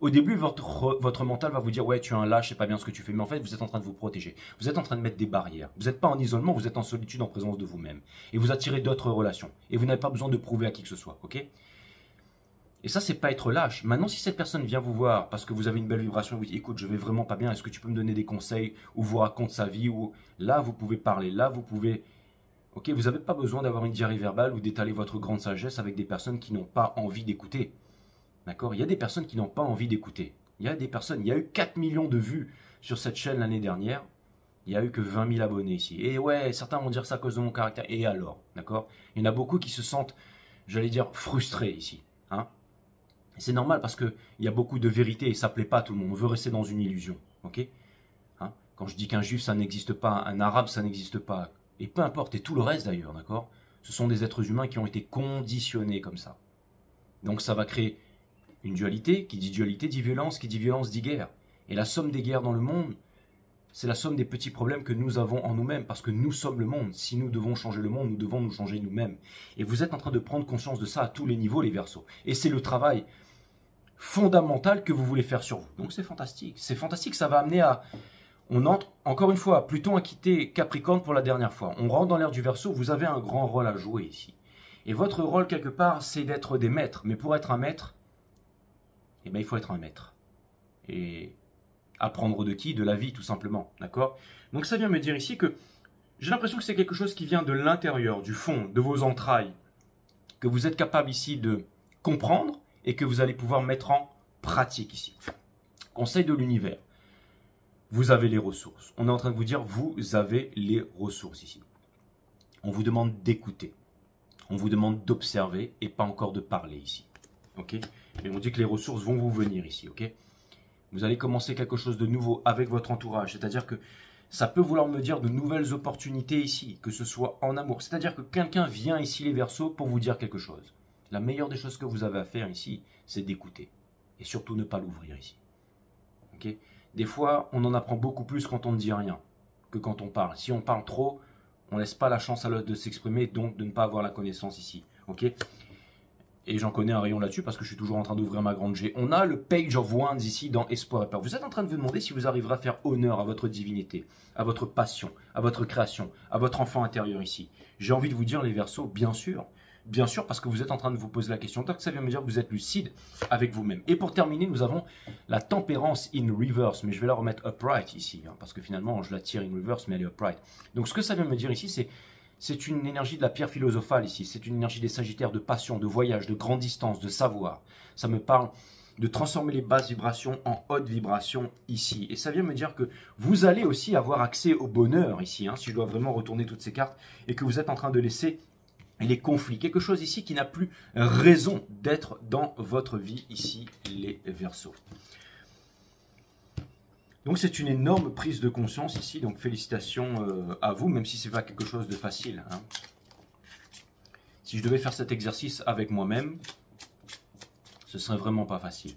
Au début, votre mental va vous dire, ouais, tu es un lâche, c'est pas bien ce que tu fais. Mais en fait, vous êtes en train de vous protéger. Vous êtes en train de mettre des barrières. Vous n'êtes pas en isolement, vous êtes en solitude en présence de vous-même. Et vous attirez d'autres relations. Et vous n'avez pas besoin de prouver à qui que ce soit, ok? Et ça, c'est pas être lâche. Maintenant, si cette personne vient vous voir parce que vous avez une belle vibration, vous dit, écoute, je vais vraiment pas bien, est-ce que tu peux me donner des conseils, ou vous raconte sa vie, ou là, vous pouvez parler, là, vous pouvez... Ok, vous n'avez pas besoin d'avoir une diarrhée verbale ou d'étaler votre grande sagesse avec des personnes qui n'ont pas envie d'écouter. D'accord? Il y a des personnes qui n'ont pas envie d'écouter. Il y a des personnes, il y a eu 4 millions de vues sur cette chaîne l'année dernière. Il n'y a eu que 20 000 abonnés ici. Et ouais, certains vont dire ça à cause de mon caractère. Et alors? D'accord? Il y en a beaucoup qui se sentent, j'allais dire, frustrés ici. Hein? C'est normal parce qu'il y a beaucoup de vérité et ça ne plaît pas à tout le monde. On veut rester dans une illusion. Ok? Hein? Quand je dis qu'un juif, ça n'existe pas, un arabe, ça n'existe pas. Et peu importe, et tout le reste d'ailleurs, d'accord? Ce sont des êtres humains qui ont été conditionnés comme ça. Donc ça va créer une dualité, qui dit dualité dit violence, qui dit violence dit guerre. Et la somme des guerres dans le monde, c'est la somme des petits problèmes que nous avons en nous-mêmes, parce que nous sommes le monde. Si nous devons changer le monde, nous devons nous changer nous-mêmes. Et vous êtes en train de prendre conscience de ça à tous les niveaux, les Verseaux. Et c'est le travail fondamental que vous voulez faire sur vous. Donc c'est fantastique. C'est fantastique, ça va amener à... On entre, encore une fois, Pluton a quitté Capricorne pour la dernière fois. On rentre dans l'ère du Verseau, vous avez un grand rôle à jouer ici. Et votre rôle, quelque part, c'est d'être des maîtres. Mais pour être un maître, eh bien, il faut être un maître. Et apprendre de qui? De la vie, tout simplement. D'accord? Donc ça vient me dire ici que j'ai l'impression que c'est quelque chose qui vient de l'intérieur, du fond, de vos entrailles, que vous êtes capable ici de comprendre et que vous allez pouvoir mettre en pratique ici. Conseil de l'univers. Vous avez les ressources. On est en train de vous dire, vous avez les ressources ici. On vous demande d'écouter. On vous demande d'observer et pas encore de parler ici. Ok? Mais on dit que les ressources vont vous venir ici. Ok? Vous allez commencer quelque chose de nouveau avec votre entourage. C'est-à-dire que ça peut vouloir me dire de nouvelles opportunités ici, que ce soit en amour. C'est-à-dire que quelqu'un vient ici, les Verseaux, pour vous dire quelque chose. La meilleure des choses que vous avez à faire ici, c'est d'écouter. Et surtout ne pas l'ouvrir ici. Okay? Des fois, on en apprend beaucoup plus quand on ne dit rien que quand on parle. Si on parle trop, on ne laisse pas la chance à l'autre de s'exprimer, donc de ne pas avoir la connaissance ici. Okay? Et j'en connais un rayon là-dessus parce que je suis toujours en train d'ouvrir ma grande G. On a le Page of Wands ici dans Espoir et Peur. Vous êtes en train de vous demander si vous arriverez à faire honneur à votre divinité, à votre passion, à votre création, à votre enfant intérieur ici. J'ai envie de vous dire les Verseaux, bien sûr. Bien sûr, parce que vous êtes en train de vous poser la question. Donc ça vient me dire que vous êtes lucide avec vous-même. Et pour terminer, nous avons la tempérance in reverse. Mais je vais la remettre upright ici. Hein, parce que finalement, je la tire in reverse, mais elle est upright. Donc ce que ça vient me dire ici, c'est une énergie de la pierre philosophale ici. C'est une énergie des Sagittaires de passion, de voyage, de grande distance, de savoir. Ça me parle de transformer les basses vibrations en hautes vibrations ici. Et ça vient me dire que vous allez aussi avoir accès au bonheur ici. Hein, si je dois vraiment retourner toutes ces cartes. Et que vous êtes en train de laisser les conflits. Quelque chose ici qui n'a plus raison d'être dans votre vie ici, les Verseaux. Donc c'est une énorme prise de conscience ici, donc félicitations à vous, même si ce n'est pas quelque chose de facile. Hein. Si je devais faire cet exercice avec moi-même, ce serait vraiment pas facile.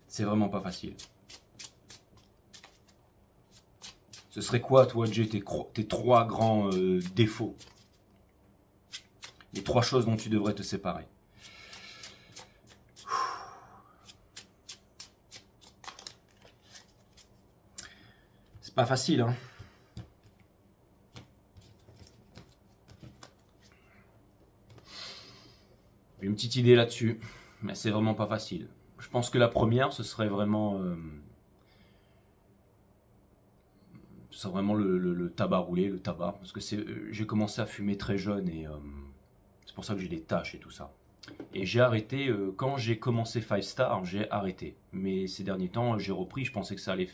C'est vraiment pas facile. Ce serait quoi, toi, Jay, tes trois grands défauts? Les trois choses dont tu devrais te séparer. C'est pas facile, hein. J'ai une petite idée là-dessus, mais c'est vraiment pas facile. Je pense que la première, ce serait vraiment... c'est vraiment le tabac roulé, le tabac. Parce que j'ai commencé à fumer très jeune et c'est pour ça que j'ai des taches et tout ça. Et j'ai arrêté, quand j'ai commencé Five Star, j'ai arrêté. Mais ces derniers temps, j'ai repris, je pensais que ça allait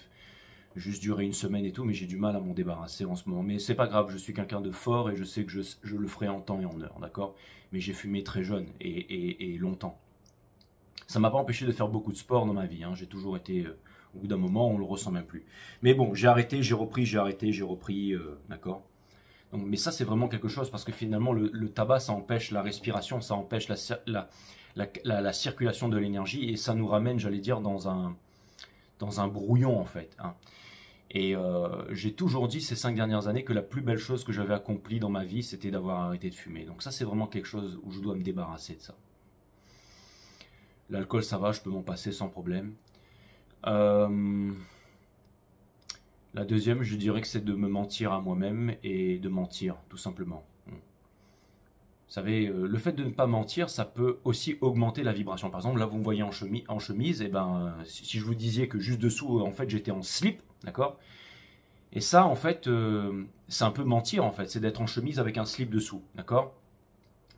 juste durer une semaine et tout, mais j'ai du mal à m'en débarrasser en ce moment. Mais c'est pas grave, je suis quelqu'un de fort et je sais que je le ferai en temps et en heure, d'accord? Mais j'ai fumé très jeune et longtemps. Ça m'a pas empêché de faire beaucoup de sport dans ma vie, hein. J'ai toujours été... au bout d'un moment, on le ressent même plus. Mais bon, j'ai arrêté, j'ai repris, j'ai arrêté, j'ai repris, d'accord. Donc, mais ça, c'est vraiment quelque chose, parce que finalement, le tabac, ça empêche la respiration, ça empêche la circulation de l'énergie, et ça nous ramène, j'allais dire, dans un brouillon, en fait. Hein. Et j'ai toujours dit, ces 5 dernières années, que la plus belle chose que j'avais accomplie dans ma vie, c'était d'avoir arrêté de fumer. Donc ça, c'est vraiment quelque chose où je dois me débarrasser de ça. L'alcool, ça va, je peux m'en passer sans problème. La deuxième, je dirais que c'est de me mentir à moi-même et de mentir, tout simplement. Vous savez, le fait de ne pas mentir, ça peut aussi augmenter la vibration. Par exemple, là, vous me voyez en chemise, et ben, si je vous disais que juste dessous, en fait, j'étais en slip, d'accord? Et ça, en fait, c'est un peu mentir, en fait, c'est d'être en chemise avec un slip dessous, d'accord?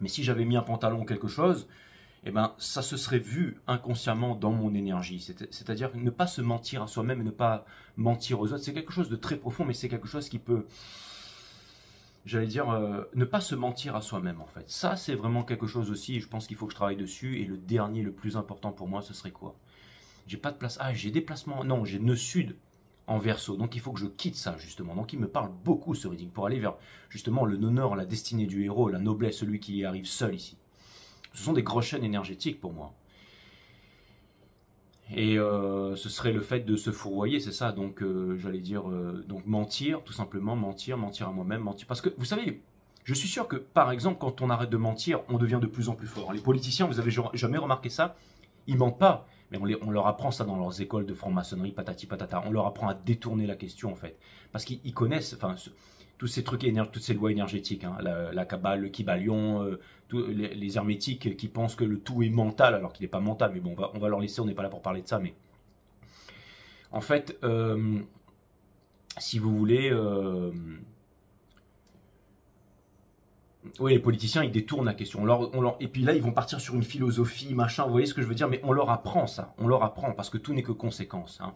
Mais si j'avais mis un pantalon ou quelque chose, eh ben, ça se serait vu inconsciemment dans mon énergie. C'est-à-dire ne pas se mentir à soi-même et ne pas mentir aux autres. C'est quelque chose de très profond, mais c'est quelque chose qui peut, j'allais dire, ne pas se mentir à soi-même, en fait. Ça, c'est vraiment quelque chose aussi, je pense qu'il faut que je travaille dessus. Et le dernier, le plus important pour moi, ce serait quoi? J'ai pas de place. Ah, j'ai des placements. Non, j'ai nœud sud en Verseau. Donc, il faut que je quitte ça, justement. Donc, il me parle beaucoup, ce reading, pour aller vers, justement, le nord, la destinée du héros, la noblesse, celui qui y arrive seul ici. Ce sont des grosses chaînes énergétiques pour moi. Et ce serait le fait de se fourvoyer, c'est ça. Donc, j'allais dire, donc mentir, tout simplement, mentir à moi-même, mentir. Parce que, vous savez, je suis sûr que, par exemple, quand on arrête de mentir, on devient de plus en plus fort. Les politiciens, vous avez jamais remarqué ça? Ils mentent pas, mais on leur apprend ça dans leurs écoles de franc-maçonnerie, patati patata. On leur apprend à détourner la question, en fait. Parce qu'ils connaissent, enfin... tous ces trucs, toutes ces lois énergétiques, hein, la Kabbale, le Kybalion, les hermétiques qui pensent que le tout est mental, alors qu'il n'est pas mental, mais bon, on va leur laisser, on n'est pas là pour parler de ça, mais en fait, si vous voulez, oui, les politiciens, ils détournent la question, et puis là, ils vont partir sur une philosophie, machin, vous voyez ce que je veux dire, mais on leur apprend ça, on leur apprend, parce que tout n'est que conséquence, hein.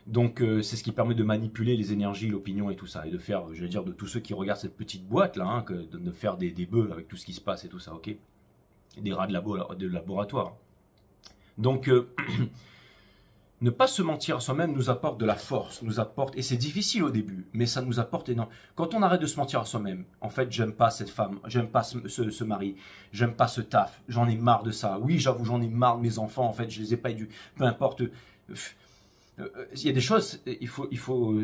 Donc c'est ce qui permet de manipuler les énergies, l'opinion et tout ça, et de faire, je veux dire, de tous ceux qui regardent cette petite boîte là, hein, de faire des bœufs avec tout ce qui se passe et tout ça, ok? Des rats de laboratoire. Donc, ne pas se mentir à soi-même nous apporte de la force, nous apporte, et c'est difficile au début, mais ça nous apporte énormément. Quand on arrête de se mentir à soi-même, en fait, j'aime pas cette femme, j'aime pas ce mari, j'aime pas ce taf, j'en ai marre de ça. Oui, j'avoue, j'en ai marre de mes enfants, en fait, je les ai pas éduqués, peu importe. Il y a des choses,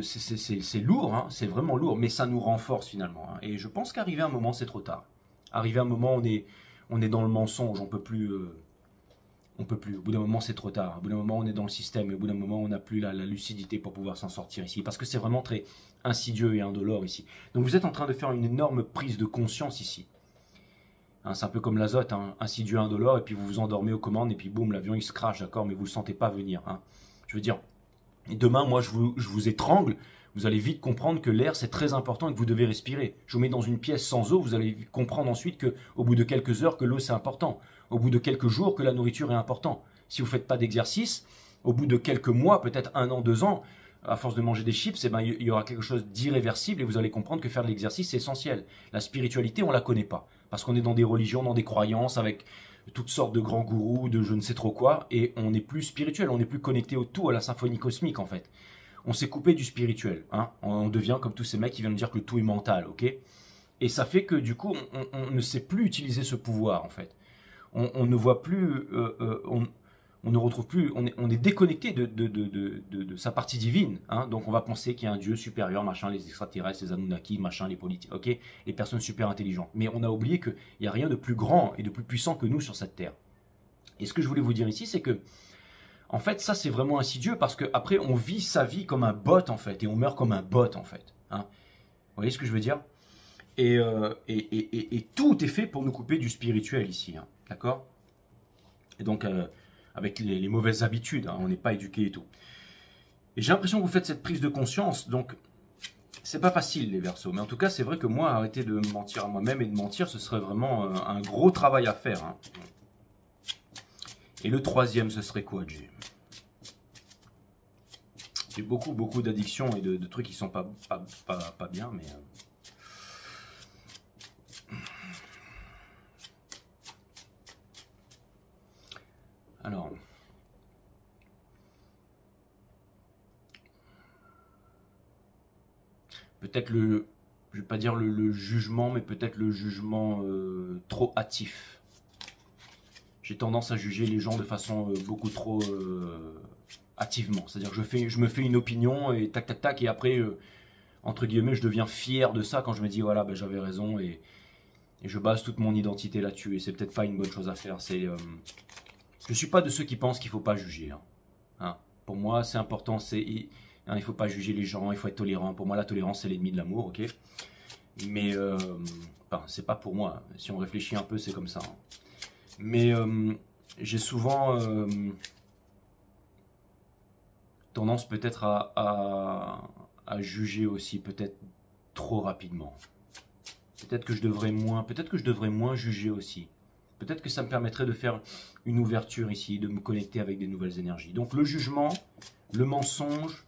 c'est lourd, hein, c'est vraiment lourd, mais ça nous renforce finalement. Hein. Et je pense qu'arriver à un moment, c'est trop tard. Arrivé à un moment, on est dans le mensonge, on peut plus. On peut plus. Au bout d'un moment, c'est trop tard. Au bout d'un moment, on est dans le système. Et au bout d'un moment, on n'a plus la lucidité pour pouvoir s'en sortir ici. Parce que c'est vraiment très insidieux et indolore ici. Donc vous êtes en train de faire une énorme prise de conscience ici. Hein, c'est un peu comme l'azote, hein, insidieux, indolore, et puis vous vous endormez aux commandes, et puis boum, l'avion il se crache, d'accord, mais vous ne le sentez pas venir. Hein. Je veux dire, demain, moi, je vous étrangle. Vous allez vite comprendre que l'air, c'est très important et que vous devez respirer. Je vous mets dans une pièce sans eau, vous allez comprendre ensuite qu'au bout de quelques heures, que l'eau, c'est important. Au bout de quelques jours, que la nourriture est importante. Si vous ne faites pas d'exercice, au bout de quelques mois, peut-être 1 an, 2 ans, à force de manger des chips, eh ben, il y aura quelque chose d'irréversible et vous allez comprendre que faire de l'exercice, c'est essentiel. La spiritualité, on ne la connaît pas. Parce qu'on est dans des religions, dans des croyances, avec toutes sortes de grands gourous, de je ne sais trop quoi, et on n'est plus spirituel, on n'est plus connecté au tout, à la symphonie cosmique, en fait. On s'est coupé du spirituel. Hein. On devient comme tous ces mecs qui viennent dire que le tout est mental, ok? Et ça fait que du coup, on ne sait plus utiliser ce pouvoir, en fait. On ne voit plus, on ne retrouve plus, on est déconnecté de sa partie divine. Hein. Donc on va penser qu'il y a un Dieu supérieur, machin, les extraterrestres, les Anunnaki, machin, les politiques, ok? Les personnes super intelligentes. Mais on a oublié qu'il n'y a rien de plus grand et de plus puissant que nous sur cette terre. Et ce que je voulais vous dire ici, c'est que en fait, ça, c'est vraiment insidieux parce qu'après, on vit sa vie comme un bot, en fait, et on meurt comme un bot, en fait. Hein. Vous voyez ce que je veux dire? Et tout est fait pour nous couper du spirituel ici, hein. D'accord? Et donc, avec les mauvaises habitudes, hein, on n'est pas éduqué et tout. Et j'ai l'impression que vous faites cette prise de conscience, donc c'est pas facile, les Verseaux. Mais en tout cas, c'est vrai que moi, arrêter de me mentir à moi-même et de mentir, ce serait vraiment un gros travail à faire, hein. Et le troisième, ce serait quoi, Jay? J'ai beaucoup d'addictions et de trucs qui sont pas bien, mais... Alors... Peut-être le... Je vais pas dire le jugement, mais peut-être le jugement trop hâtif. J'ai tendance à juger les gens de façon beaucoup trop hâtivement. C'est-à-dire que je me fais une opinion et tac, tac, tac, et après, entre guillemets, je deviens fier de ça quand je me dis, voilà, ben, j'avais raison, et je base toute mon identité là-dessus, et c'est peut-être pas une bonne chose à faire. Je suis pas de ceux qui pensent qu'il faut pas juger. Hein. Hein. Pour moi, c'est important, hein, il faut pas juger les gens, il faut être tolérant. Pour moi, la tolérance, c'est l'ennemi de l'amour, ok? Mais, enfin, c'est pas pour moi. Si on réfléchit un peu, c'est comme ça. Hein. Mais j'ai souvent tendance peut-être à juger aussi, peut-être trop rapidement. Peut-être que je devrais moins juger aussi. Peut-être que ça me permettrait de faire une ouverture ici, de me connecter avec des nouvelles énergies. Donc le jugement, le mensonge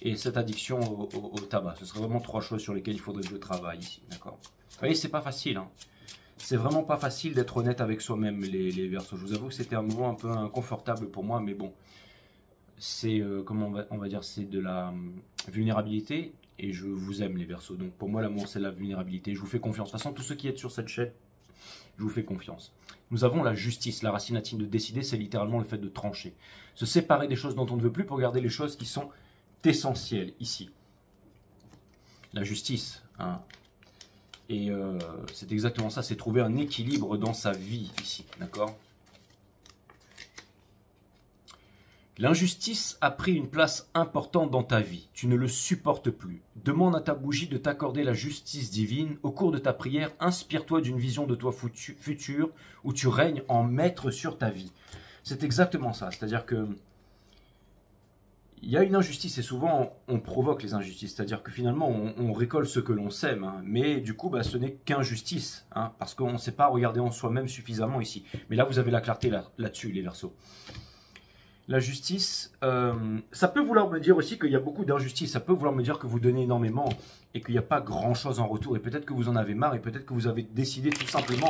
et cette addiction au tabac. Ce serait vraiment 3 choses sur lesquelles il faudrait que je travaille ici. D'accord? Vous voyez, c'est pas facile, hein. C'est vraiment pas facile d'être honnête avec soi-même, les Verseaux. Je vous avoue que c'était un moment un peu inconfortable pour moi, mais bon, c'est, comment on va dire, c'est de la vulnérabilité, et je vous aime, les Verseaux. Donc pour moi, l'amour, c'est la vulnérabilité. Je vous fais confiance. De toute façon, tous ceux qui êtes sur cette chaîne, je vous fais confiance. Nous avons la justice, la racine latine de décider, c'est littéralement le fait de trancher. Se séparer des choses dont on ne veut plus pour garder les choses qui sont essentielles, ici. La justice, hein. Et c'est exactement ça, c'est trouver un équilibre dans sa vie ici, d'accord? L'injustice a pris une place importante dans ta vie, tu ne le supportes plus. Demande à ta bougie de t'accorder la justice divine. Au cours de ta prière, inspire-toi d'une vision de toi futur où tu règnes en maître sur ta vie. C'est exactement ça, c'est-à-dire que il y a une injustice et souvent on provoque les injustices, c'est-à-dire que finalement on récolte ce que l'on sème, hein, mais du coup bah, ce n'est qu'injustice, hein, parce qu'on ne sait pas regarder en soi-même suffisamment ici. Mais là vous avez la clarté là-dessus, les Verseaux. La justice, ça peut vouloir me dire aussi qu'il y a beaucoup d'injustice, ça peut vouloir me dire que vous donnez énormément et qu'il n'y a pas grand-chose en retour, et peut-être que vous en avez marre, et peut-être que vous avez décidé tout simplement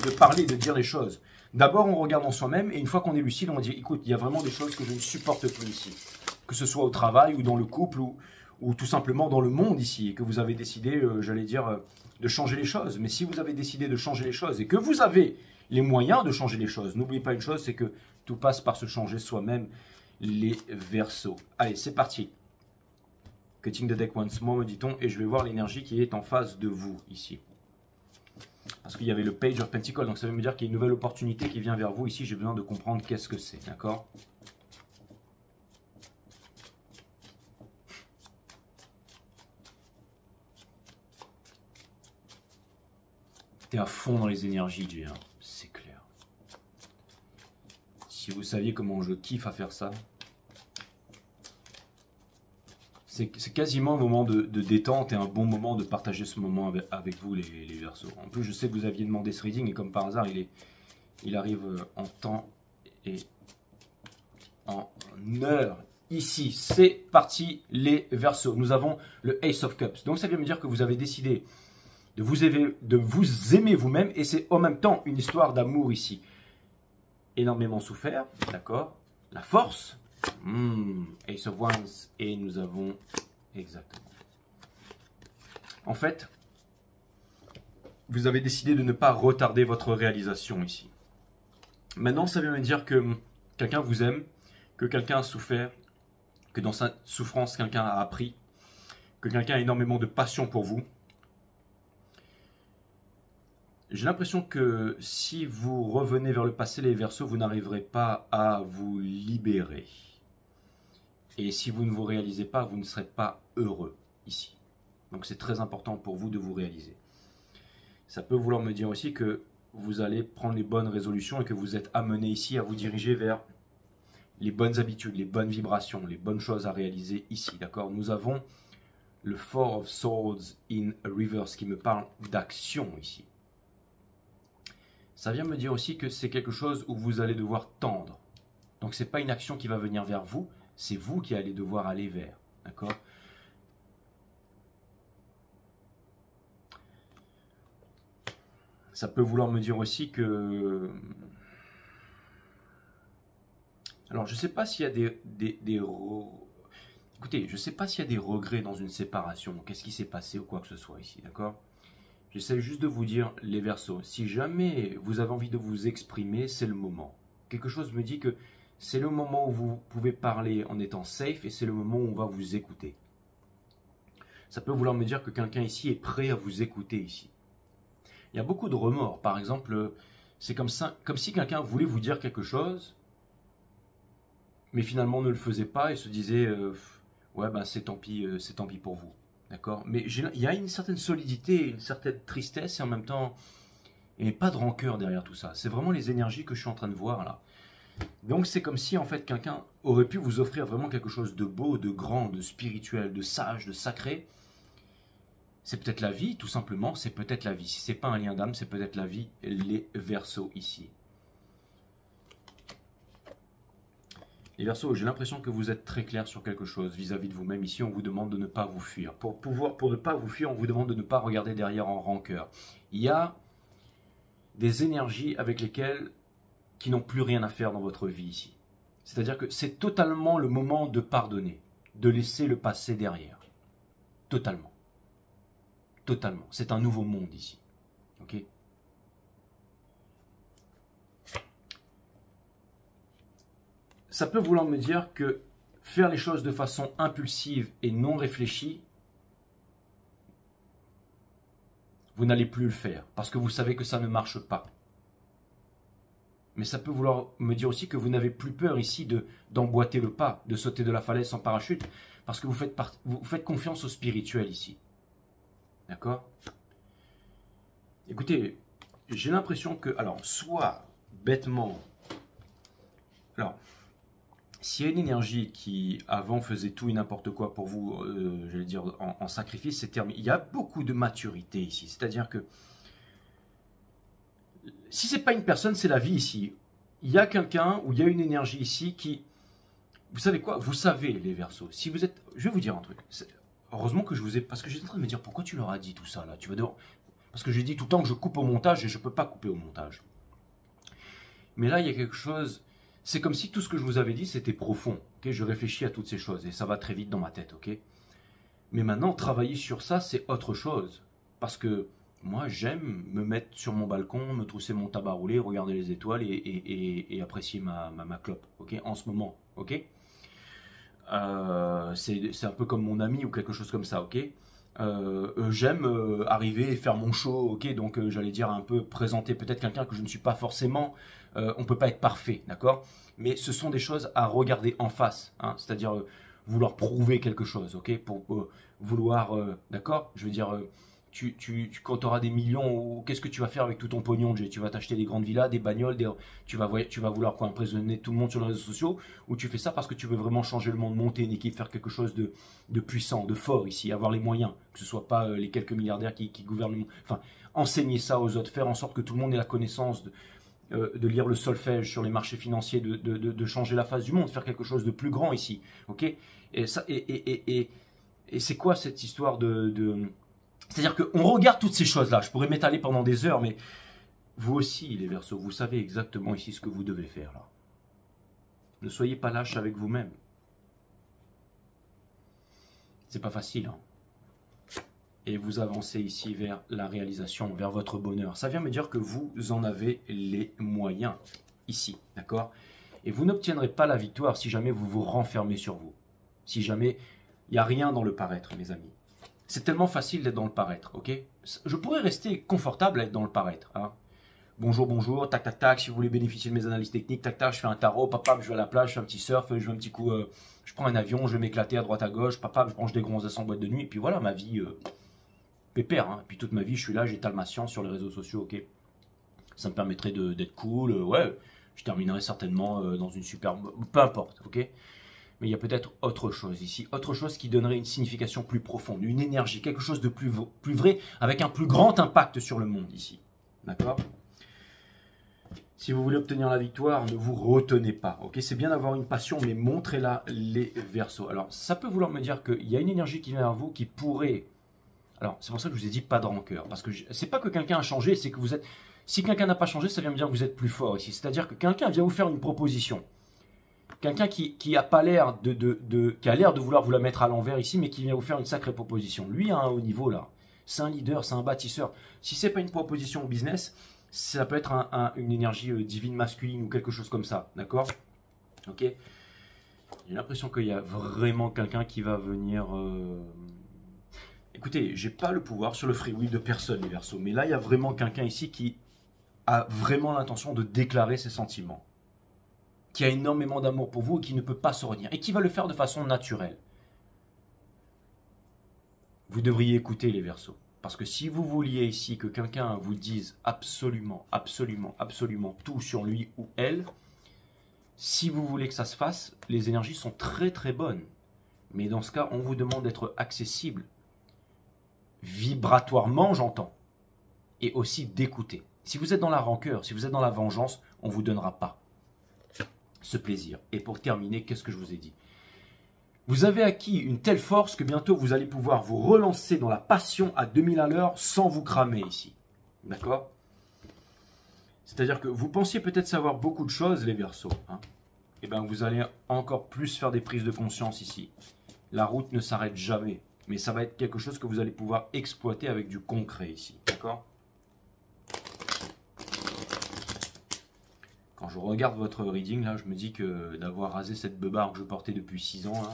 de parler, de dire les choses. D'abord, on regarde en soi-même et une fois qu'on est lucide, on va dire, écoute, il y a vraiment des choses que je ne supporte plus ici. Que ce soit au travail ou dans le couple ou tout simplement dans le monde ici. Et que vous avez décidé, j'allais dire, de changer les choses. Mais si vous avez décidé de changer les choses et que vous avez les moyens de changer les choses, n'oubliez pas une chose, c'est que tout passe par se changer soi-même, les Verseaux. Allez, c'est parti. Cutting the deck once more, me dit-on, et je vais voir l'énergie qui est en face de vous ici. Parce qu'il y avait le Page of Pentacles, donc ça veut me dire qu'il y a une nouvelle opportunité qui vient vers vous. Ici, j'ai besoin de comprendre qu'est-ce que c'est, d'accord? T'es à fond dans les énergies, Jay, hein. C'est clair. Si vous saviez comment je kiffe à faire ça. C'est quasiment un moment de détente et un bon moment de partager ce moment avec vous, les Verseaux. En plus, je sais que vous aviez demandé ce reading et comme par hasard, il arrive en temps et en heure. Ici, c'est parti, les Verseaux. Nous avons le Ace of Cups. Donc, ça vient me dire que vous avez décidé de vous aimer vous-même et c'est en même temps une histoire d'amour ici. Énormément souffert, d'accord? La force. Ace of Wands et nous avons exactement. En fait, vous avez décidé de ne pas retarder votre réalisation ici. Maintenant, ça veut dire que quelqu'un vous aime, que quelqu'un a souffert, que dans sa souffrance, quelqu'un a appris, que quelqu'un a énormément de passion pour vous. J'ai l'impression que si vous revenez vers le passé, les Verseaux, vous n'arriverez pas à vous libérer. Et si vous ne vous réalisez pas, vous ne serez pas heureux ici. Donc c'est très important pour vous de vous réaliser. Ça peut vouloir me dire aussi que vous allez prendre les bonnes résolutions et que vous êtes amené ici à vous diriger vers les bonnes habitudes, les bonnes vibrations, les bonnes choses à réaliser ici. D'accord? Nous avons le Four of Swords in reverse qui me parle d'action ici. Ça vient me dire aussi que c'est quelque chose où vous allez devoir tendre. Donc ce n'est pas une action qui va venir vers vous, c'est vous qui allez devoir aller vers. D'accord? Ça peut vouloir me dire aussi que... Alors je ne sais pas s'il y a Écoutez, je ne sais pas s'il y a des regrets dans une séparation. Qu'est-ce qui s'est passé ou quoi que ce soit ici, d'accord? J'essaie juste de vous dire, les Verseaux, si jamais vous avez envie de vous exprimer, c'est le moment. Quelque chose me dit que c'est le moment où vous pouvez parler en étant safe et c'est le moment où on va vous écouter. Ça peut vouloir me dire que quelqu'un ici est prêt à vous écouter ici. Il y a beaucoup de remords. Par exemple, c'est comme si quelqu'un voulait vous dire quelque chose, mais finalement ne le faisait pas et se disait ouais, ben c'est tant pis pour vous. D'accord? Mais il y a une certaine solidité, une certaine tristesse et en même temps, et pas de rancœur derrière tout ça. C'est vraiment les énergies que je suis en train de voir là. Donc c'est comme si en fait quelqu'un aurait pu vous offrir vraiment quelque chose de beau, de grand, de spirituel, de sage, de sacré. C'est peut-être la vie, tout simplement, c'est peut-être la vie. Si c'est pas un lien d'âme, c'est peut-être la vie, les Verseaux ici. Les Verseaux, j'ai l'impression que vous êtes très clair sur quelque chose vis-à-vis de vous-même. Ici, on vous demande de ne pas vous fuir. Pour ne pas vous fuir, on vous demande de ne pas regarder derrière en rancœur. Il y a des énergies avec lesquelles qui n'ont plus rien à faire dans votre vie ici. C'est-à-dire que c'est totalement le moment de pardonner, de laisser le passé derrière. Totalement. Totalement. C'est un nouveau monde ici. Ok ? Ça peut vouloir me dire que faire les choses de façon impulsive et non réfléchie, vous n'allez plus le faire parce que vous savez que ça ne marche pas. Mais ça peut vouloir me dire aussi que vous n'avez plus peur ici d'emboîter le pas, de sauter de la falaise sans parachute, parce que vous faites confiance au spirituel ici. D'accord? Écoutez, j'ai l'impression que, alors, soit bêtement, alors, s'il y a une énergie qui, avant, faisait tout et n'importe quoi pour vous, j'allais dire, en sacrifice, c'est terminé. Il y a beaucoup de maturité ici. C'est-à-dire que, si ce n'est pas une personne, c'est la vie ici. Il y a quelqu'un ou il y a une énergie ici qui... Vous savez quoi? Vous savez, les Verseaux, si vous êtes... Je vais vous dire un truc. Heureusement que je vous ai... Parce que j'étais en train de me dire, pourquoi tu leur as dit tout ça, là? Tu vas devoir... Parce que j'ai dit tout le temps que je coupe au montage et je ne peux pas couper au montage. Mais là, il y a quelque chose, c'est comme si tout ce que je vous avais dit, c'était profond. Okay, je réfléchis à toutes ces choses et ça va très vite dans ma tête. Okay, mais maintenant, travailler sur ça, c'est autre chose. Parce que moi, j'aime me mettre sur mon balcon, me trousser mon tabac roulé, regarder les étoiles et apprécier ma clope. Okay, en ce moment. Ok, c'est un peu comme mon ami ou quelque chose comme ça. Ok, j'aime arriver et faire mon show. Ok, donc j'allais dire un peu présenter peut-être quelqu'un que je ne suis pas forcément. On peut pas être parfait, d'accord? Mais ce sont des choses à regarder en face, hein, c'est-à-dire vouloir prouver quelque chose, ok? Pour vouloir, d'accord? Je veux dire, quand tu auras des millions, qu'est-ce que tu vas faire avec tout ton pognon, Jay? Tu vas t'acheter des grandes villas, des bagnoles, tu vas vouloir quoi, impressionner tout le monde sur les réseaux sociaux, ou tu fais ça parce que tu veux vraiment changer le monde, monter une équipe, faire quelque chose de puissant, de fort ici, avoir les moyens, que ce soit pas les quelques milliardaires qui gouvernent le monde, enfin, enseigner ça aux autres, faire en sorte que tout le monde ait la connaissance de lire le solfège sur les marchés financiers, de changer la face du monde, faire quelque chose de plus grand ici, ok? Et c'est quoi cette histoire C'est-à-dire qu'on regarde toutes ces choses-là, je pourrais m'étaler pendant des heures, mais vous aussi, les Verseaux, vous savez exactement ici ce que vous devez faire là. Ne soyez pas lâches avec vous-même. C'est pas facile, hein? Et vous avancez ici vers la réalisation, vers votre bonheur. Ça vient me dire que vous en avez les moyens ici, d'accord? Et vous n'obtiendrez pas la victoire si jamais vous vous renfermez sur vous. Si jamais il n'y a rien dans le paraître, mes amis. C'est tellement facile d'être dans le paraître, ok? Je pourrais rester confortable à être dans le paraître, hein? Bonjour, bonjour, tac, tac, tac, si vous voulez bénéficier de mes analyses techniques, tac, tac, je fais un tarot, papa, je vais à la plage, je fais un petit surf, je fais un petit coup, je prends un avion, je vais m'éclater à droite à gauche, papa, je mange des gonzesses en boîte de nuit, et puis voilà, ma vie... pépère, hein. Puis toute ma vie, je suis là, j'étale ma science sur les réseaux sociaux, ok. Ça me permettrait d'être cool, ouais. Je terminerai certainement dans une superbe... Peu importe, ok. Mais il y a peut-être autre chose ici, autre chose qui donnerait une signification plus profonde, une énergie, quelque chose de plus vrai, avec un plus grand impact sur le monde ici. D'accord? Si vous voulez obtenir la victoire, ne vous retenez pas, ok? C'est bien d'avoir une passion, mais montrez-la, les Verseaux. Alors, ça peut vouloir me dire qu'il y a une énergie qui vient vers vous qui pourrait... Alors, c'est pour ça que je vous ai dit pas de rancœur. Parce que c'est pas que quelqu'un a changé, c'est que vous êtes... Si quelqu'un n'a pas changé, ça vient me dire que vous êtes plus fort ici. C'est-à-dire que quelqu'un vient vous faire une proposition. Quelqu'un qui a pas l'air qui a l'air de vouloir vous la mettre à l'envers ici, mais qui vient vous faire une sacrée proposition. Lui, à un haut niveau, là, c'est un leader, c'est un bâtisseur. Si c'est pas une proposition au business, ça peut être une énergie divine masculine ou quelque chose comme ça. D'accord? Ok? J'ai l'impression qu'il y a vraiment quelqu'un qui va venir... Écoutez, j'ai pas le pouvoir sur le free will de personne, les Verseaux, mais là, il y a vraiment quelqu'un ici qui a vraiment l'intention de déclarer ses sentiments, qui a énormément d'amour pour vous et qui ne peut pas se renier, et qui va le faire de façon naturelle. Vous devriez écouter les Verseaux, parce que si vous vouliez ici que quelqu'un vous dise absolument, absolument, absolument tout sur lui ou elle, si vous voulez que ça se fasse, les énergies sont très très bonnes. Mais dans ce cas, on vous demande d'être accessible, vibratoirement j'entends, et aussi d'écouter. Si vous êtes dans la rancœur, si vous êtes dans la vengeance, on ne vous donnera pas ce plaisir. Et pour terminer, qu'est-ce que je vous ai dit? Vous avez acquis une telle force que bientôt vous allez pouvoir vous relancer dans la passion à 2000 à l'heure sans vous cramer ici. D'accord? C'est-à-dire que vous pensiez peut-être savoir beaucoup de choses, les Verseaux, hein? Et bien vous allez encore plus faire des prises de conscience ici. La route ne s'arrête jamais. Mais ça va être quelque chose que vous allez pouvoir exploiter avec du concret ici. D'accord? Quand je regarde votre reading, là, je me dis que d'avoir rasé cette beubare que je portais depuis 6 ans, là,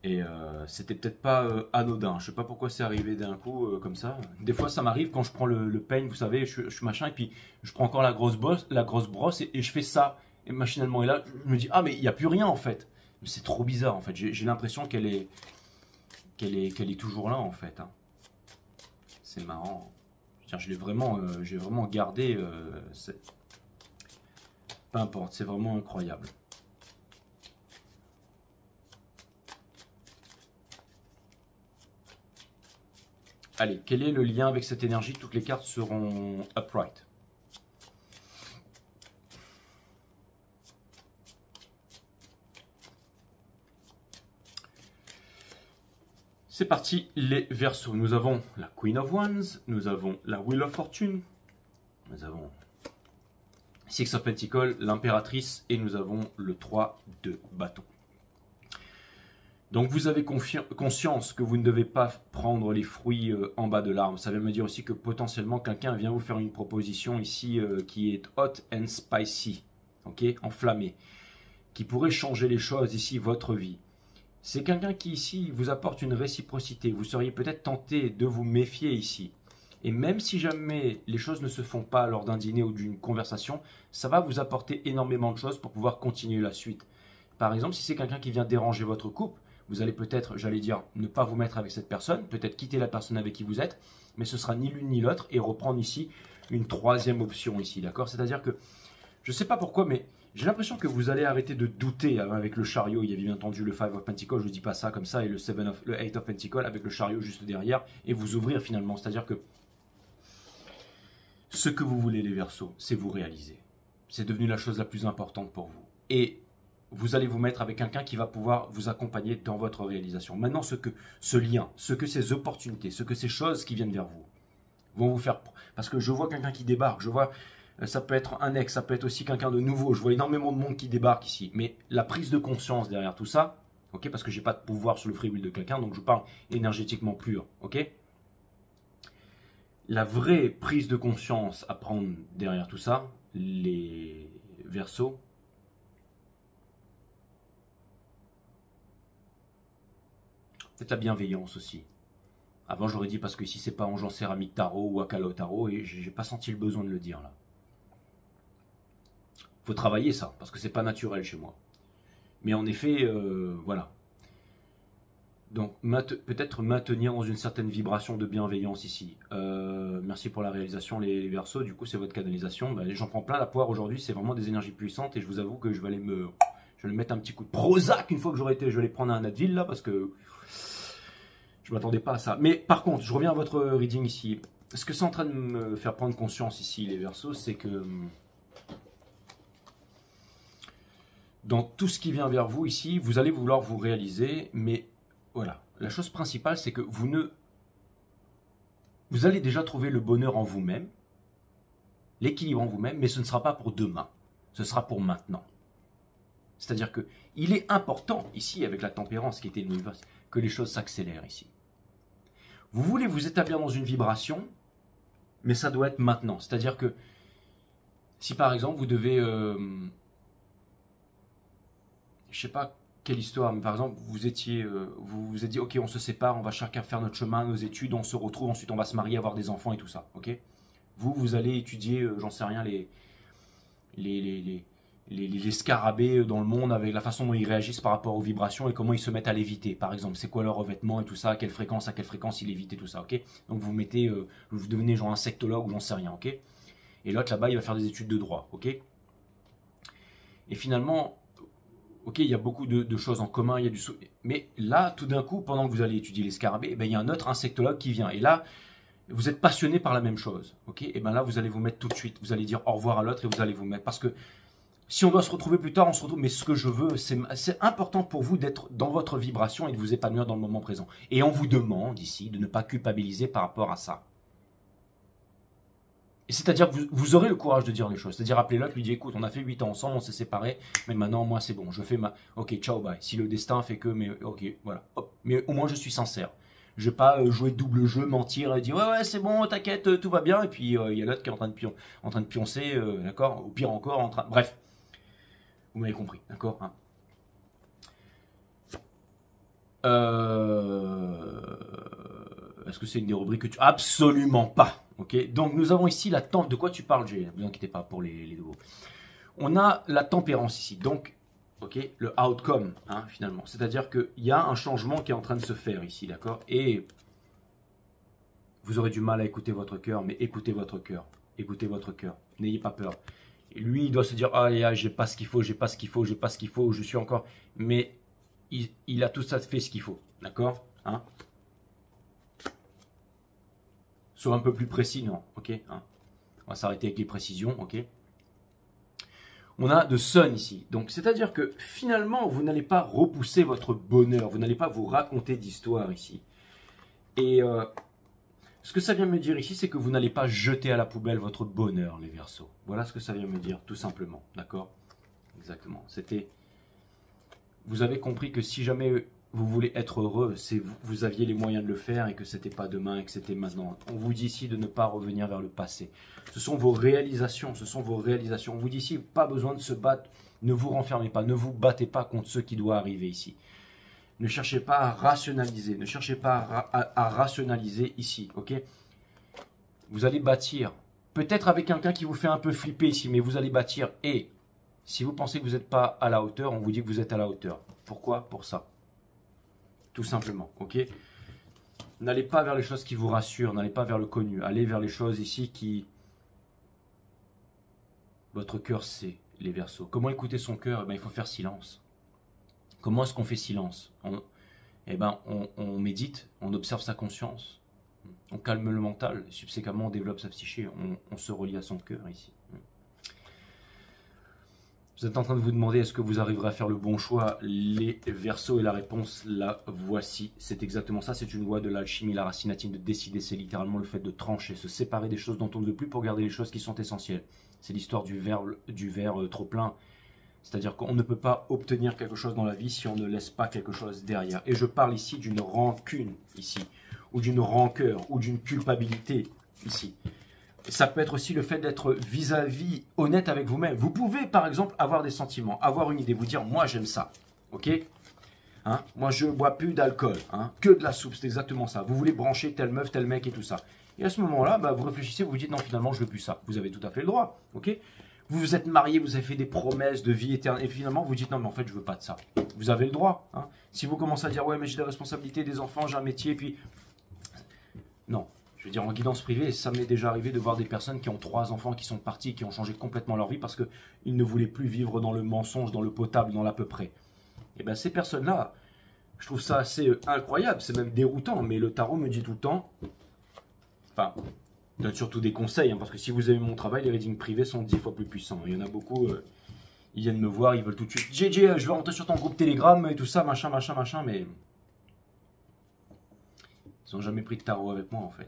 et c'était peut-être pas anodin. Je sais pas pourquoi c'est arrivé d'un coup comme ça. Des fois, ça m'arrive quand je prends le peigne, vous savez, je suis machin, et puis je prends encore la grosse brosse et je fais ça. Et machinalement, et là, je me dis, ah, mais il n'y a plus rien en fait. C'est trop bizarre en fait, j'ai l'impression qu'elle est toujours là en fait, hein. C'est marrant. J'ai vraiment gardé, peu importe, c'est vraiment incroyable. Allez, quel est le lien avec cette énergie? Toutes les cartes seront upright. C'est parti, les Verseaux. Nous avons la Queen of Wands, nous avons la Wheel of Fortune, nous avons Six of Pentacles, l'impératrice, et nous avons le 3 de bâton. Donc vous avez conscience que vous ne devez pas prendre les fruits en bas de l'arbre. Ça veut me dire aussi que potentiellement quelqu'un vient vous faire une proposition ici qui est hot and spicy, ok, enflammée, qui pourrait changer les choses ici, votre vie. C'est quelqu'un qui ici vous apporte une réciprocité. Vous seriez peut-être tenté de vous méfier ici. Et même si jamais les choses ne se font pas lors d'un dîner ou d'une conversation, ça va vous apporter énormément de choses pour pouvoir continuer la suite. Par exemple, si c'est quelqu'un qui vient déranger votre couple, vous allez peut-être, j'allais dire, ne pas vous mettre avec cette personne, peut-être quitter la personne avec qui vous êtes, mais ce sera ni l'une ni l'autre et reprendre ici une troisième option ici, d'accord? C'est-à-dire que, je ne sais pas pourquoi, mais j'ai l'impression que vous allez arrêter de douter avec le chariot. Il y avait bien entendu le 5 of Pentacles, je ne dis pas ça comme ça, et le 8 of Pentacles avec le chariot juste derrière, et vous ouvrir finalement. C'est-à-dire que ce que vous voulez, les Verseaux, c'est vous réaliser. C'est devenu la chose la plus importante pour vous. Et vous allez vous mettre avec quelqu'un qui va pouvoir vous accompagner dans votre réalisation. Maintenant, ce lien, ces opportunités, ces choses qui viennent vers vous, vont vous faire... Parce que je vois quelqu'un qui débarque, je vois... Ça peut être un ex, ça peut être aussi quelqu'un de nouveau. Je vois énormément de monde qui débarque ici. Mais la prise de conscience derrière tout ça, ok, parce que je n'ai pas de pouvoir sur le free will de quelqu'un, donc je parle énergétiquement pur, ok. La vraie prise de conscience à prendre derrière tout ça, les Verseaux, peut-être la bienveillance aussi. Avant, j'aurais dit parce que ici, c'est pas Ange en céramique tarot ou Akalo tarot, et j'ai pas senti le besoin de le dire là. Faut travailler ça, parce que c'est pas naturel chez moi. Mais en effet, voilà. Donc, peut-être maintenir dans une certaine vibration de bienveillance ici. Merci pour la réalisation, les Verseaux. Du coup, c'est votre canalisation. Ben, j'en prends plein la poire aujourd'hui. C'est vraiment des énergies puissantes. Et je vous avoue que je vais aller mettre un petit coup de Prozac une fois que j'aurai été. Je vais aller prendre un Advil là, parce que je ne m'attendais pas à ça. Mais par contre, je reviens à votre reading ici. Ce que c'est en train de me faire prendre conscience ici, les Verseaux, c'est que dans tout ce qui vient vers vous ici, vous allez vouloir vous réaliser, mais voilà, la chose principale, c'est que vous allez déjà trouver le bonheur en vous-même, l'équilibre en vous-même, mais ce ne sera pas pour demain, ce sera pour maintenant. C'est-à-dire que il est important ici, avec la tempérance qui était une que les choses s'accélèrent ici. Vous voulez vous établir dans une vibration, mais ça doit être maintenant. C'est-à-dire que si par exemple vous devez... je sais pas quelle histoire, mais par exemple, vous vous êtes dit, ok, on se sépare, on va chacun faire notre chemin, nos études, on se retrouve, ensuite on va se marier, avoir des enfants et tout ça, ok? Vous allez étudier, j'en sais rien, les scarabées dans le monde avec la façon dont ils réagissent par rapport aux vibrations et comment ils se mettent à l'éviter, par exemple. C'est quoi leur revêtement et tout ça, à quelle fréquence ils évitent et tout ça, ok? Donc vous devenez genre insectologue ou j'en sais rien, ok? Et l'autre là-bas, il va faire des études de droit, ok? Et finalement... Ok, il y a beaucoup de choses en commun, il y a mais là, tout d'un coup, pendant que vous allez étudier les scarabées, ben, il y a un autre insectologue qui vient. Et là, vous êtes passionné par la même chose. Ok, et ben là, vous allez vous mettre tout de suite. Vous allez dire au revoir à l'autre et vous allez vous mettre. Parce que si on doit se retrouver plus tard, on se retrouve. Mais ce que je veux, c'est important pour vous d'être dans votre vibration et de vous épanouir dans le moment présent. Et on vous demande ici de ne pas culpabiliser par rapport à ça. C'est-à-dire que vous aurez le courage de dire les choses. C'est-à-dire appeler l'autre, lui dire écoute, on a fait 8 ans ensemble, on s'est séparés, mais maintenant moi c'est bon, je fais ma... Ok, ciao, bye. Si le destin fait que... Mais ok, voilà. Hop. Mais au moins je suis sincère. Je vais pas jouer double jeu, mentir et dire ouais c'est bon, t'inquiète, tout va bien. Et puis il y a l'autre qui est en train de pioncer, d'accord? Ou pire encore, en train... Bref. Vous m'avez compris, d'accord, hein. Est-ce que c'est une des rubriques que tu... Absolument pas. Ok, donc nous avons ici la tempérance. De quoi tu parles, Jay? Ne vous inquiétez pas pour les nouveaux. On a la tempérance ici. Donc, ok, le outcome, hein, finalement. C'est-à-dire qu'il y a un changement qui est en train de se faire ici, d'accord? Et vous aurez du mal à écouter votre cœur, mais écoutez votre cœur. Écoutez votre cœur. N'ayez pas peur. Et lui, il doit se dire ah, j'ai pas ce qu'il faut, j'ai pas ce qu'il faut, j'ai pas ce qu'il faut, je suis encore. Mais il a tout ça fait ce qu'il faut, d'accord, hein? Sois un peu plus précis, non, ok, hein. On va s'arrêter avec les précisions, ok. On a de Sun ici, donc c'est-à-dire que finalement, vous n'allez pas repousser votre bonheur, vous n'allez pas vous raconter d'histoire ici. Et ce que ça vient me dire ici, c'est que vous n'allez pas jeter à la poubelle votre bonheur, les Verseaux. Voilà ce que ça vient me dire, tout simplement. D'accord? Exactement. C'était... Vous avez compris que si jamais vous voulez être heureux, c'est vous aviez les moyens de le faire et que c'était pas demain et que c'était maintenant. On vous dit ici de ne pas revenir vers le passé. Ce sont vos réalisations, ce sont vos réalisations. On vous dit ici, pas besoin de se battre, ne vous renfermez pas, ne vous battez pas contre ce qui doit arriver ici. Ne cherchez pas à rationaliser, ne cherchez pas à rationaliser ici, ok? Vous allez bâtir, peut-être avec quelqu'un qui vous fait un peu flipper ici, mais vous allez bâtir. Et si vous pensez que vous n'êtes pas à la hauteur, on vous dit que vous êtes à la hauteur. Pourquoi? Pour ça. Tout simplement, ok? N'allez pas vers les choses qui vous rassurent, n'allez pas vers le connu. Allez vers les choses ici qui... Votre cœur sait, les Verseaux. Comment écouter son cœur? Eh bien, il faut faire silence. Comment est-ce qu'on fait silence? On médite, on observe sa conscience, on calme le mental, subséquemment on développe sa psyché, on se relie à son cœur ici. Vous êtes en train de vous demander est-ce que vous arriverez à faire le bon choix, les Verseaux, et la réponse, la voici. C'est exactement ça, c'est une loi de l'alchimie, la racine latine de décider, c'est littéralement le fait de trancher, se séparer des choses dont on ne veut plus pour garder les choses qui sont essentielles. C'est l'histoire du verre trop plein. C'est-à-dire qu'on ne peut pas obtenir quelque chose dans la vie si on ne laisse pas quelque chose derrière. Et je parle ici d'une rancune, ici, ou d'une rancœur, ou d'une culpabilité, ici. Ça peut être aussi le fait d'être vis-à-vis honnête avec vous-même. Vous pouvez, par exemple, avoir des sentiments, avoir une idée, vous dire « moi, j'aime ça ». Ok, hein? Moi, je ne bois plus d'alcool, hein? Que de la soupe, c'est exactement ça. Vous voulez brancher telle meuf, tel mec et tout ça. Et à ce moment-là, vous réfléchissez, vous vous dites « non, finalement, je ne veux plus ça ». Vous avez tout à fait le droit, ok? Vous vous êtes marié, vous avez fait des promesses de vie éternelle, et finalement vous dites non mais en fait je veux pas de ça. Vous avez le droit. Hein. Si vous commencez à dire ouais mais j'ai des responsabilités, des enfants, j'ai un métier, puis... Non, je veux dire en guidance privée, ça m'est déjà arrivé de voir des personnes qui ont 3 enfants, qui sont partis, qui ont changé complètement leur vie parce qu'ils ne voulaient plus vivre dans le mensonge, dans le potable, dans l'à peu près. Et bien ces personnes-là, je trouve ça assez incroyable, c'est même déroutant, mais le tarot me dit tout le temps, enfin... Je donne surtout des conseils, hein, parce que si vous aimez mon travail, les readings privés sont 10 fois plus puissants. Il y en a beaucoup, ils viennent me voir, ils veulent tout de suite. JJ, je vais rentrer sur ton groupe Telegram et tout ça, machin, mais... Ils n'ont jamais pris de tarot avec moi, en fait.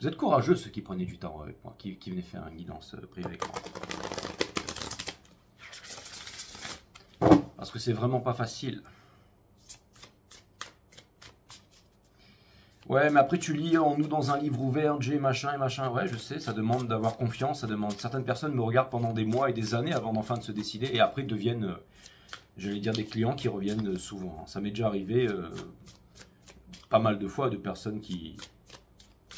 Vous êtes courageux, ceux qui prenaient du tarot avec moi, qui venaient faire une guidance privée avec moi. Parce que c'est vraiment pas facile. Ouais, mais après tu lis en nous dans un livre ouvert, J, machin et machin. Ouais, je sais, ça demande d'avoir confiance, ça demande... Certaines personnes me regardent pendant des mois et des années avant d'enfin de se décider et après deviennent, j'allais dire, des clients qui reviennent souvent. Ça m'est déjà arrivé pas mal de fois de personnes qui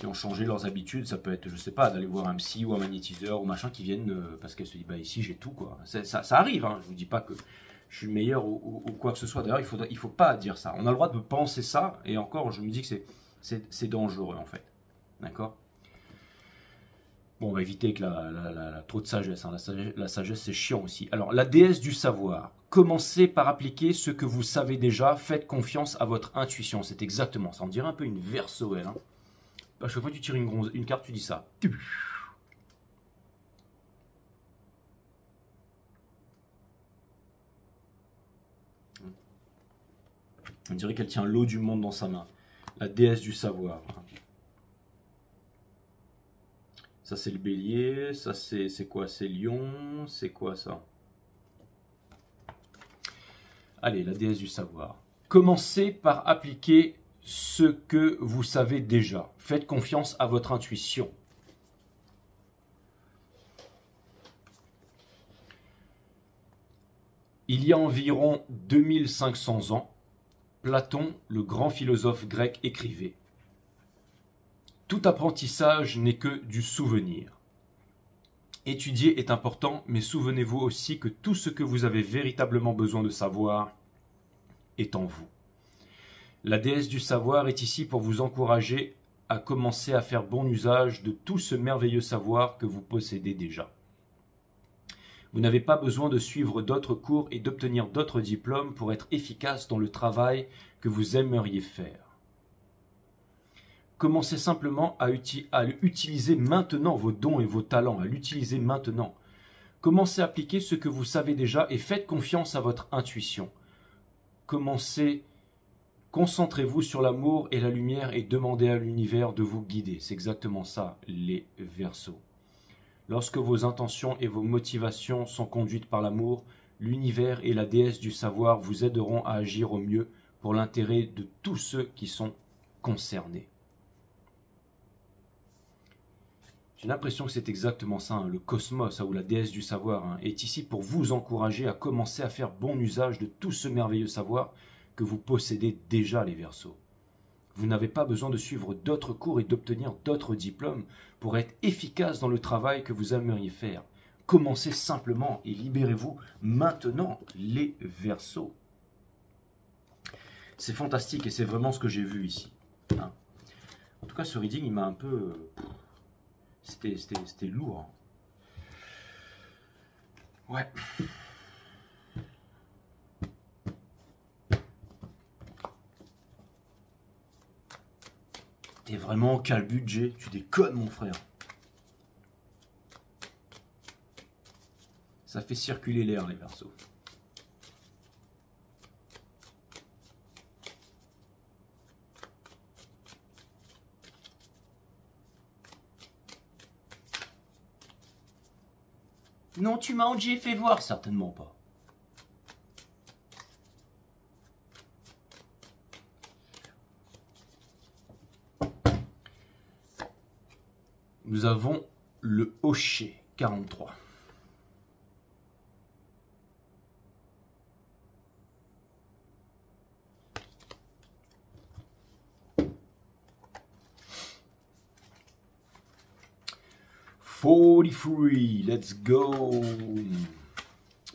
ont changé leurs habitudes. Ça peut être, je sais pas, d'aller voir un psy ou un magnétiseur ou machin qui viennent parce qu'elles se disent, bah ici j'ai tout quoi. Ça arrive, hein. Je vous dis pas que je suis le meilleur ou quoi que ce soit. D'ailleurs, il faut pas dire ça. On a le droit de penser ça et encore, je me dis que c'est dangereux en fait, d'accord? Bon, on va éviter que trop de sagesse, hein. La sagesse c'est chiant aussi. Alors, la déesse du savoir, commencez par appliquer ce que vous savez déjà, faites confiance à votre intuition, c'est exactement ça, on dirait un peu une Verseau, hein. À chaque fois que tu tires une carte, tu dis ça. On dirait qu'elle tient l'eau du monde dans sa main. La déesse du savoir. Ça c'est le bélier, ça c'est quoi? C'est lion, c'est quoi ça? Allez, la déesse du savoir. Commencez par appliquer ce que vous savez déjà. Faites confiance à votre intuition. Il y a environ 2500 ans, Platon, le grand philosophe grec, écrivait « Tout apprentissage n'est que du souvenir. Étudier est important, mais souvenez-vous aussi que tout ce que vous avez véritablement besoin de savoir est en vous. » La déesse du savoir est ici pour vous encourager à commencer à faire bon usage de tout ce merveilleux savoir que vous possédez déjà. Vous n'avez pas besoin de suivre d'autres cours et d'obtenir d'autres diplômes pour être efficace dans le travail que vous aimeriez faire. Commencez simplement à utiliser maintenant vos dons et vos talents, à l'utiliser maintenant. Commencez à appliquer ce que vous savez déjà et faites confiance à votre intuition. Commencez Concentrez-vous sur l'amour et la lumière et demandez à l'univers de vous guider. C'est exactement ça, les Verseaux. Lorsque vos intentions et vos motivations sont conduites par l'amour, l'univers et la déesse du savoir vous aideront à agir au mieux pour l'intérêt de tous ceux qui sont concernés. J'ai l'impression que c'est exactement ça, hein. Le cosmos, ou la déesse du savoir, est ici pour vous encourager à commencer à faire bon usage de tout ce merveilleux savoir que vous possédez déjà, les Verseaux. Vous n'avez pas besoin de suivre d'autres cours et d'obtenir d'autres diplômes pour être efficace dans le travail que vous aimeriez faire. Commencez simplement et libérez-vous maintenant, les Verseaux. C'est fantastique et c'est vraiment ce que j'ai vu ici. Hein. En tout cas, ce reading, il m'a un peu... C'était lourd. Ouais. T'es vraiment quel budget? Tu déconnes, mon frère. Ça fait circuler l'air, les Verseaux. Non, tu m'as Angie fait voir, certainement pas. Nous avons le Hocher 43. Let's go.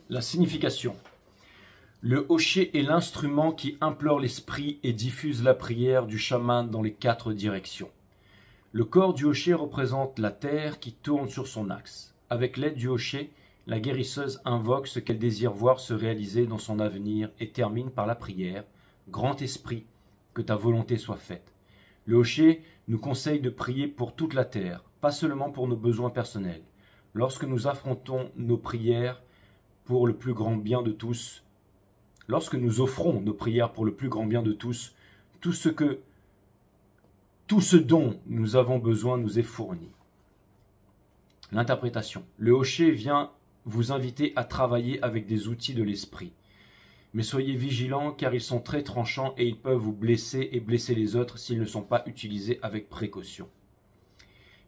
La signification. Le Hocher est l'instrument qui implore l'esprit et diffuse la prière du chaman dans les 4 directions. Le corps du Hocher représente la terre qui tourne sur son axe. Avec l'aide du Hocher, la guérisseuse invoque ce qu'elle désire voir se réaliser dans son avenir et termine par la prière. Grand esprit, que ta volonté soit faite. Le Hocher nous conseille de prier pour toute la terre, pas seulement pour nos besoins personnels. Lorsque nous affrontons nos prières pour le plus grand bien de tous, lorsque nous offrons nos prières pour le plus grand bien de tous, tout ce dont nous avons besoin nous est fourni. L'interprétation. Le Hocher vient vous inviter à travailler avec des outils de l'esprit. Mais soyez vigilants car ils sont très tranchants et ils peuvent vous blesser et blesser les autres s'ils ne sont pas utilisés avec précaution.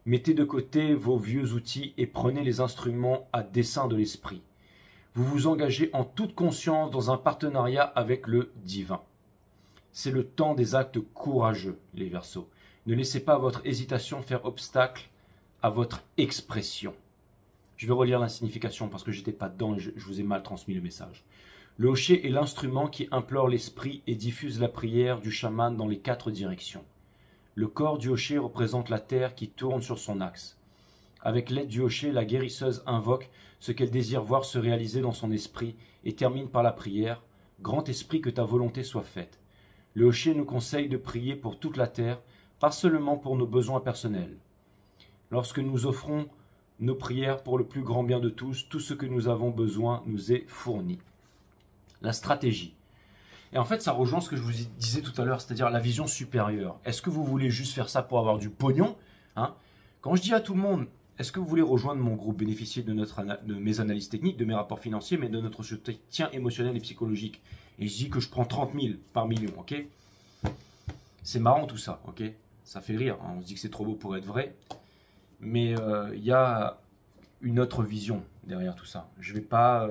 Mettez de côté vos vieux outils et prenez les instruments à dessein de l'esprit. Vous vous engagez en toute conscience dans un partenariat avec le divin. C'est le temps des actes courageux, les Verseaux. Ne laissez pas votre hésitation faire obstacle à votre expression. Je vais relire la signification parce que j'étais pas dedans et je vous ai mal transmis le message. Le Hocher est l'instrument qui implore l'esprit et diffuse la prière du chaman dans les 4 directions. Le corps du Hocher représente la terre qui tourne sur son axe. Avec l'aide du Hocher, la guérisseuse invoque ce qu'elle désire voir se réaliser dans son esprit et termine par la prière « Grand esprit, que ta volonté soit faite ». Le Hocher nous conseille de prier pour toute la terre, pas seulement pour nos besoins personnels. Lorsque nous offrons nos prières pour le plus grand bien de tous, tout ce que nous avons besoin nous est fourni. La stratégie. Et en fait, ça rejoint ce que je vous disais tout à l'heure, c'est-à-dire la vision supérieure. Est-ce que vous voulez juste faire ça pour avoir du pognon, hein? Quand je dis à tout le monde, est-ce que vous voulez rejoindre mon groupe, bénéficier de mes analyses techniques, de mes rapports financiers, mais de notre soutien émotionnel et psychologique? Et je dis que je prends 30 000 par million, ok? C'est marrant tout ça, ok? Ça fait rire, hein? On se dit que c'est trop beau pour être vrai. Mais il y a une autre vision derrière tout ça. Je ne vais pas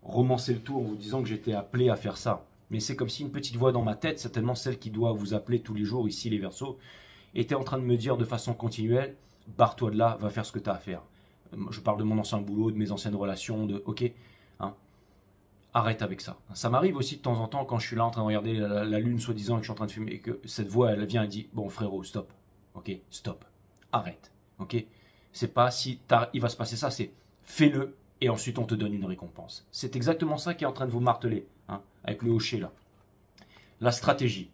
romancer le tout en vous disant que j'étais appelé à faire ça. Mais c'est comme si une petite voix dans ma tête, certainement celle qui doit vous appeler tous les jours ici les Verseaux, était en train de me dire de façon continuelle, barre-toi de là, va faire ce que tu as à faire. Je parle de mon ancien boulot, de mes anciennes relations, de ok, hein, arrête avec ça. Ça m'arrive aussi de temps en temps quand je suis là en train de regarder la lune soi-disant et que je suis en train de fumer et que cette voix elle vient et dit bon frérot stop, ok, stop, arrête, ok. C'est pas si il va se passer ça, c'est fais-le et ensuite on te donne une récompense. C'est exactement ça qui est en train de vous marteler, hein, avec le Hocher là. La stratégie.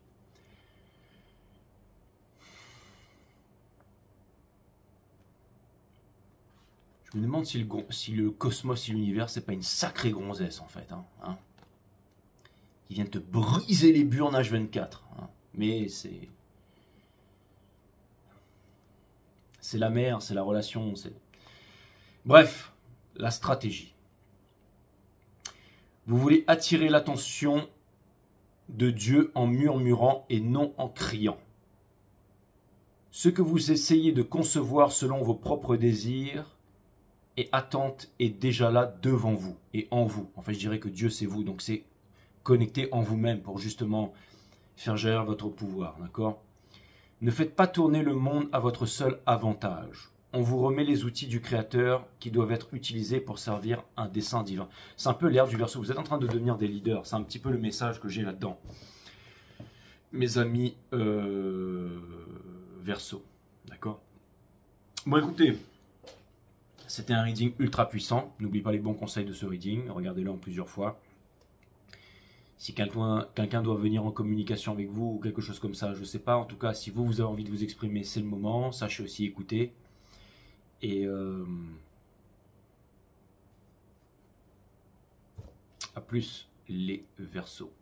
Je me demande si le cosmos, si l'univers, c'est pas une sacrée gonzesse en fait. Hein. qui viennent te briser les burnes H24. Hein. Mais c'est la mère, c'est la relation. Bref, la stratégie. Vous voulez attirer l'attention de Dieu en murmurant et non en criant. Ce que vous essayez de concevoir selon vos propres désirs et attentes est déjà là devant vous et en vous. En fait, je dirais que Dieu, c'est vous, donc c'est connecté en vous-même pour justement faire gérer votre pouvoir, d'accord? Ne faites pas tourner le monde à votre seul avantage. On vous remet les outils du Créateur qui doivent être utilisés pour servir un dessein divin. C'est un peu l'air du Verseau. Vous êtes en train de devenir des leaders. C'est un petit peu le message que j'ai là-dedans. Mes amis Verseau. D'accord? Bon, écoutez, c'était un reading ultra puissant. N'oubliez pas les bons conseils de ce reading. Regardez-le en plusieurs fois. Si quelqu'un doit venir en communication avec vous ou quelque chose comme ça, je ne sais pas. En tout cas, si vous avez envie de vous exprimer, c'est le moment. Sachez aussi écouter. Et à plus les Verseaux.